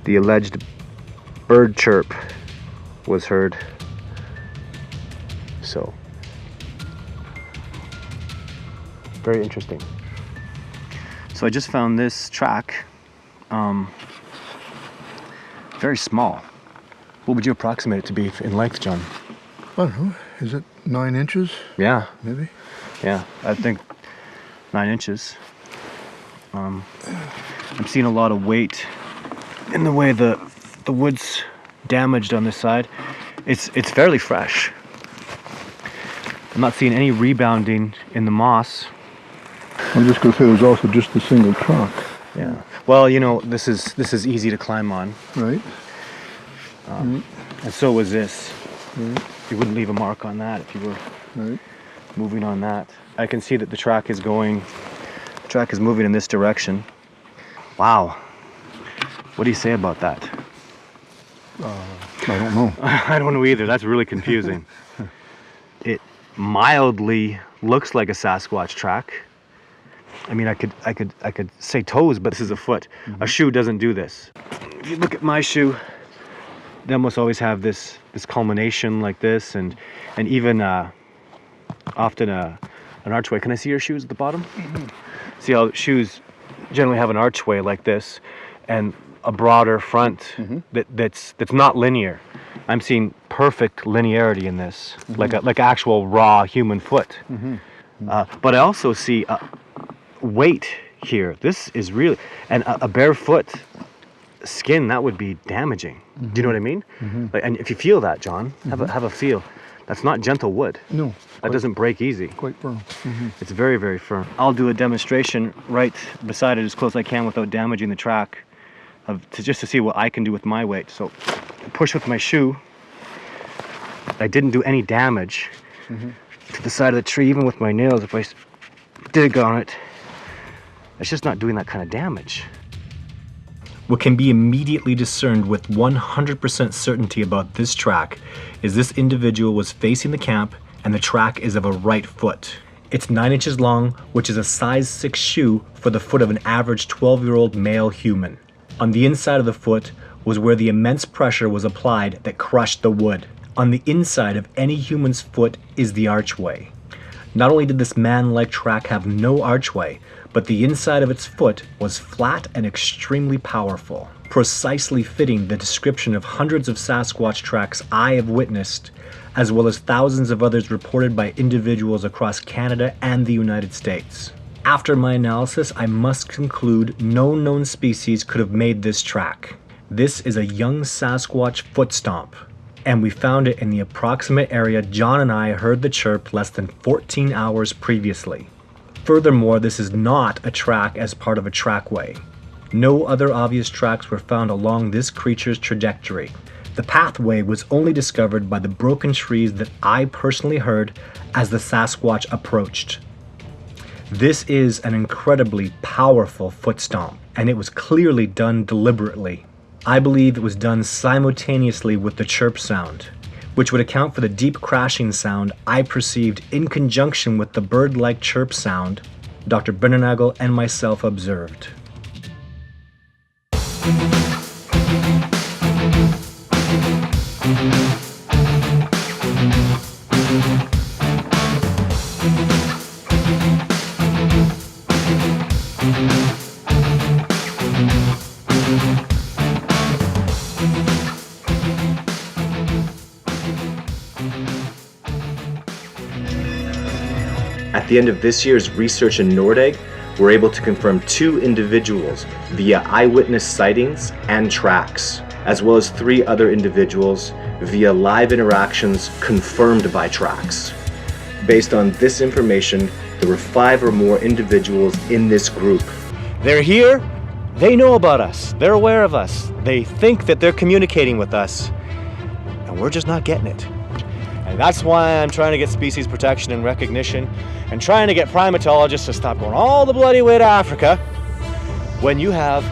the alleged bird chirp was heard. So, very interesting. So I just found this track, very small. What would you approximate it to be in length, John? I don't know. Is it 9 inches? Yeah. Maybe. Yeah, I think 9 inches. I'm seeing a lot of weight in the way the wood's damaged on this side. It's fairly fresh. I'm not seeing any rebounding in the moss. I'm just going to say there's also just a single trunk, Yeah. Well, you know, this is easy to climb on, right? and so was this. Right. You wouldn't leave a mark on that if you were Right. moving on that. I can see that the track is moving in this direction. Wow. What do you say about that? I don't know. I don't know either. That's really confusing. It mildly looks like a Sasquatch track. I mean, I could say toes, but this is a foot. A shoe doesn't do this. If you look at my shoe, they almost always have this culmination like this, and even often an archway. Can I see your shoes at the bottom? See how shoes generally have an archway like this, and a broader front that's not linear. I'm seeing perfect linearity in this, like actual raw human foot. But I also see weight here. This is really, and a barefoot skin, that would be damaging. Do you know what I mean? Like, and if you feel that, John, have a feel. That's not gentle wood. No. That doesn't break easy. Quite firm. It's very, very firm. I'll do a demonstration right beside it as close as I can without damaging the track, just to see what I can do with my weight. So push with my shoe. I didn't do any damage to the side of the tree, even with my nails. If I dig on it, it's just not doing that kind of damage. What can be immediately discerned with 100% certainty about this track is this individual was facing the camp and the track is of a right foot. It's 9 inches long, which is a size 6 shoe for the foot of an average 12-year-old male human. On the inside of the foot was where the immense pressure was applied that crushed the wood. On the inside of any human's foot is the archway. Not only did this man-like track have no archway, but the inside of its foot was flat and extremely powerful, precisely fitting the description of hundreds of Sasquatch tracks I have witnessed, as well as thousands of others reported by individuals across Canada and the United States. After my analysis, I must conclude no known species could have made this track. This is a young Sasquatch foot stomp, and we found it in the approximate area John and I heard the chirp less than 14 hours previously. Furthermore, this is not a track as part of a trackway. No other obvious tracks were found along this creature's trajectory. The pathway was only discovered by the broken trees that I personally heard as the Sasquatch approached. This is an incredibly powerful foot stomp, and it was clearly done deliberately. I believe it was done simultaneously with the chirp sound, which would account for the deep crashing sound I perceived in conjunction with the bird-like chirp sound Dr. Brennanagel and myself observed. At the end of this year's research in Nordegg, we're able to confirm 2 individuals via eyewitness sightings and tracks, as well as 3 other individuals via live interactions confirmed by tracks. Based on this information, there were 5 or more individuals in this group. They're here, they know about us, they're aware of us, they think that they're communicating with us, and we're just not getting it. And that's why I'm trying to get species protection and recognition, and trying to get primatologists to stop going all the bloody way to Africa when you have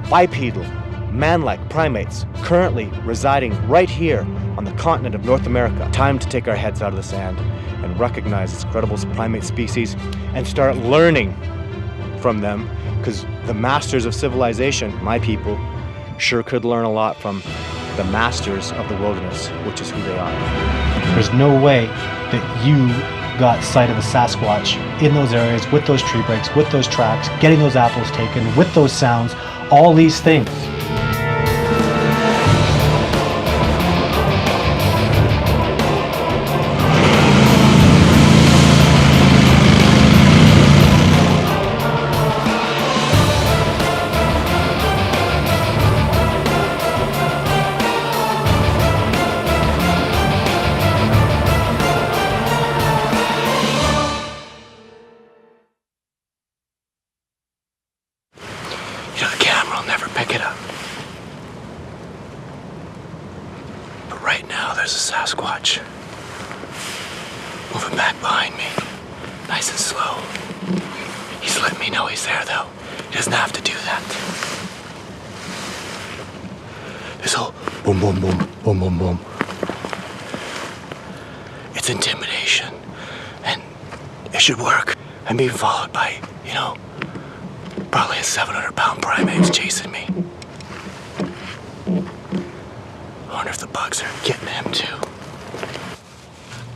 bipedal, man-like primates currently residing right here on the continent of North America. Time to take our heads out of the sand and recognize this incredible primate species and start learning from them, because the masters of civilization, my people, sure could learn a lot from the masters of the wilderness, which is who they are. There's no way that you got sight of a Sasquatch in those areas with those tree breaks, with those tracks, getting those apples taken, with those sounds, all these things. Pick it up. But right now, there's a Sasquatch moving back behind me, nice and slow. He's letting me know he's there, though. He doesn't have to do that. This whole boom, boom, boom, boom, boom, boom. It's intimidation, and it should work. I'm being followed by, probably a 700-pound primate chasing me. I wonder if the bugs are getting him too.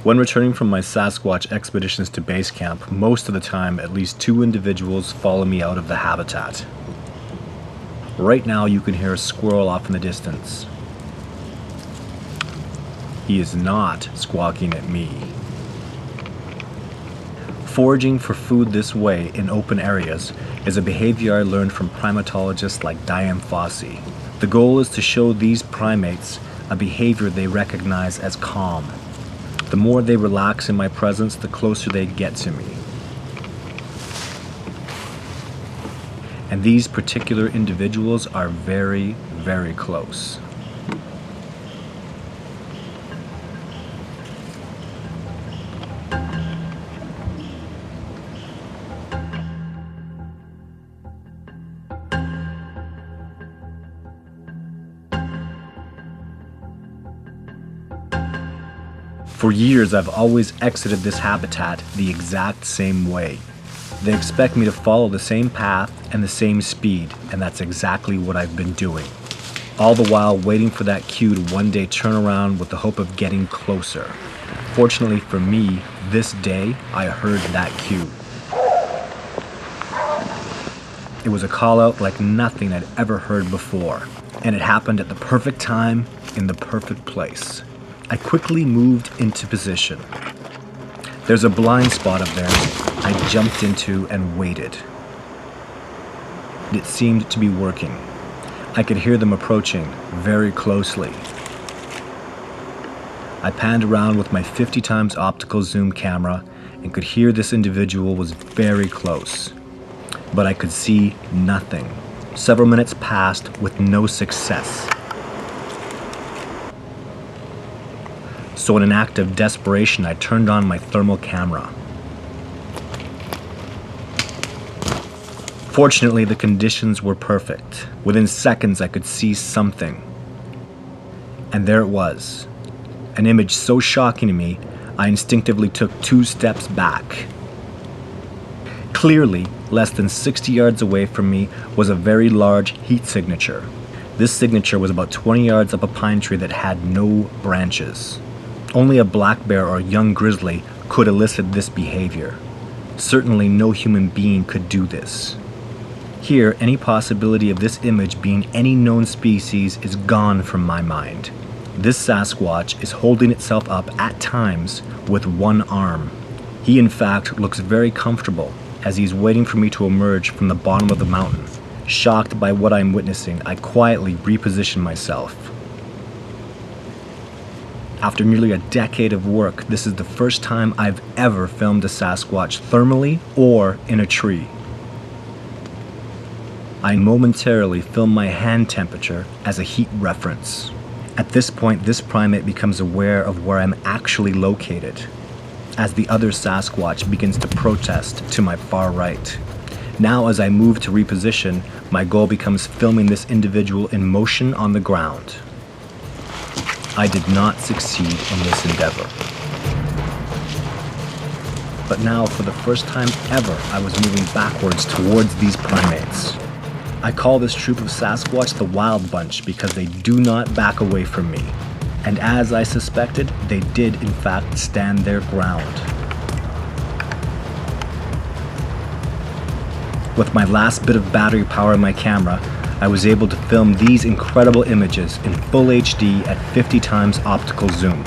When returning from my Sasquatch expeditions to base camp, most of the time at least 2 individuals follow me out of the habitat. Right now you can hear a squirrel off in the distance. He is not squawking at me. Foraging for food this way in open areas is a behavior I learned from primatologists like Diane Fossey. The goal is to show these primates a behavior they recognize as calm. The more they relax in my presence, the closer they get to me. And these particular individuals are very, very close. For years, I've always exited this habitat the exact same way. They expect me to follow the same path and the same speed, and that's exactly what I've been doing. All the while waiting for that cue to one day turn around with the hope of getting closer. Fortunately for me, this day, I heard that cue. It was a call out like nothing I'd ever heard before, and it happened at the perfect time, in the perfect place. I quickly moved into position. There's a blind spot up there I jumped into and waited. It seemed to be working. I could hear them approaching very closely. I panned around with my 50 times optical zoom camera and could hear this individual was very close. But I could see nothing. Several minutes passed with no success. So in an act of desperation, I turned on my thermal camera. Fortunately, the conditions were perfect. Within seconds, I could see something. And there it was. An image so shocking to me, I instinctively took 2 steps back. Clearly, less than 60 yards away from me was a very large heat signature. This signature was about 20 yards up a pine tree that had no branches. Only a black bear or a young grizzly could elicit this behavior. Certainly no human being could do this. Here, any possibility of this image being any known species is gone from my mind. This Sasquatch is holding itself up at times with one arm. He in fact looks very comfortable as he's waiting for me to emerge from the bottom of the mountain. Shocked by what I'm witnessing, I quietly reposition myself. After nearly a decade of work, this is the first time I've ever filmed a Sasquatch thermally or in a tree. I momentarily film my hand temperature as a heat reference. At this point, this primate becomes aware of where I'm actually located, as the other Sasquatch begins to protest to my far right. Now, as I move to reposition, my goal becomes filming this individual in motion on the ground. I did not succeed in this endeavor. But now, for the first time ever, I was moving backwards towards these primates. I call this troop of Sasquatch the Wild Bunch because they do not back away from me. And as I suspected, they did in fact stand their ground. With my last bit of battery power in my camera, I was able to film these incredible images in full HD at 50 times optical zoom.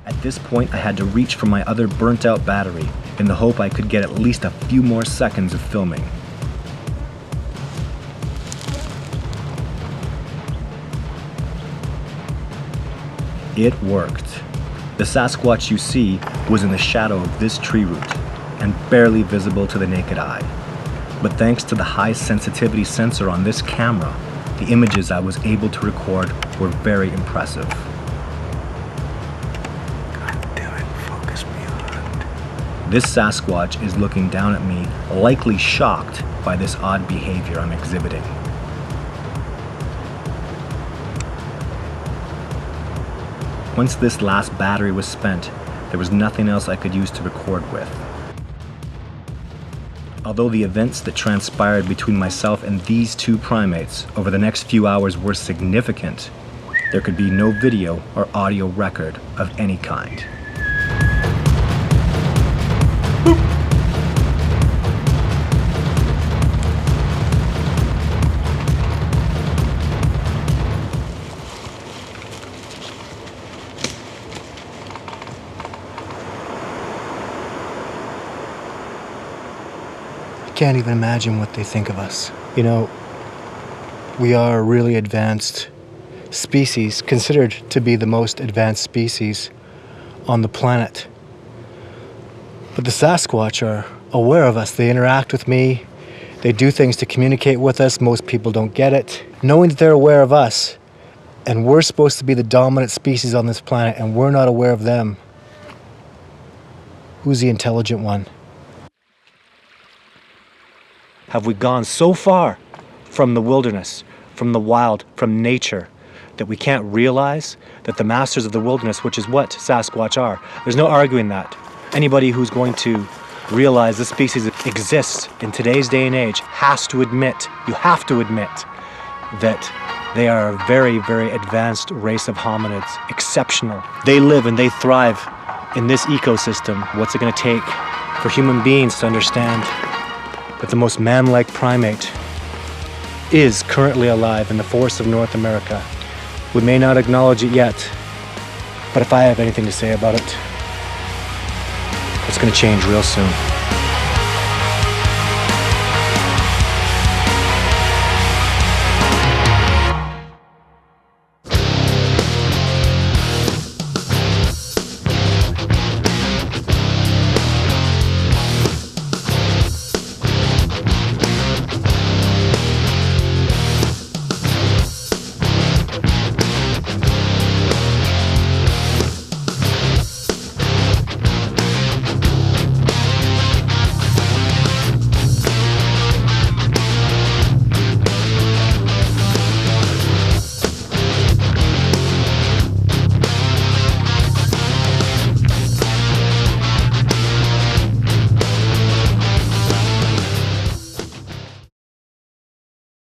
At this point, I had to reach for my other burnt-out battery in the hope I could get at least a few more seconds of filming. It worked. The Sasquatch you see was in the shadow of this tree root and barely visible to the naked eye. But thanks to the high sensitivity sensor on this camera, the images I was able to record were very impressive. God damn it, focus me on it. This Sasquatch is looking down at me, likely shocked by this odd behavior I'm exhibiting. Once this last battery was spent, there was nothing else I could use to record with. Although the events that transpired between myself and these two primates over the next few hours were significant, there could be no video or audio record of any kind. Can't even imagine what they think of us. You know, we are a really advanced species, considered to be the most advanced species on the planet. But the Sasquatch are aware of us. They interact with me. They do things to communicate with us. Most people don't get it. Knowing that they're aware of us, and we're supposed to be the dominant species on this planet, and we're not aware of them. Who's the intelligent one? Have we gone so far from the wilderness, from the wild, from nature, that we can't realize that the masters of the wilderness, which is what Sasquatch are, there's no arguing that. Anybody who's going to realize this species exists in today's day and age has to admit, you have to admit, that they are a very, very advanced race of hominids, exceptional. They live and they thrive in this ecosystem. What's it going to take for human beings to understand that the most man-like primate is currently alive in the forests of North America? We may not acknowledge it yet, but if I have anything to say about it, it's going to change real soon.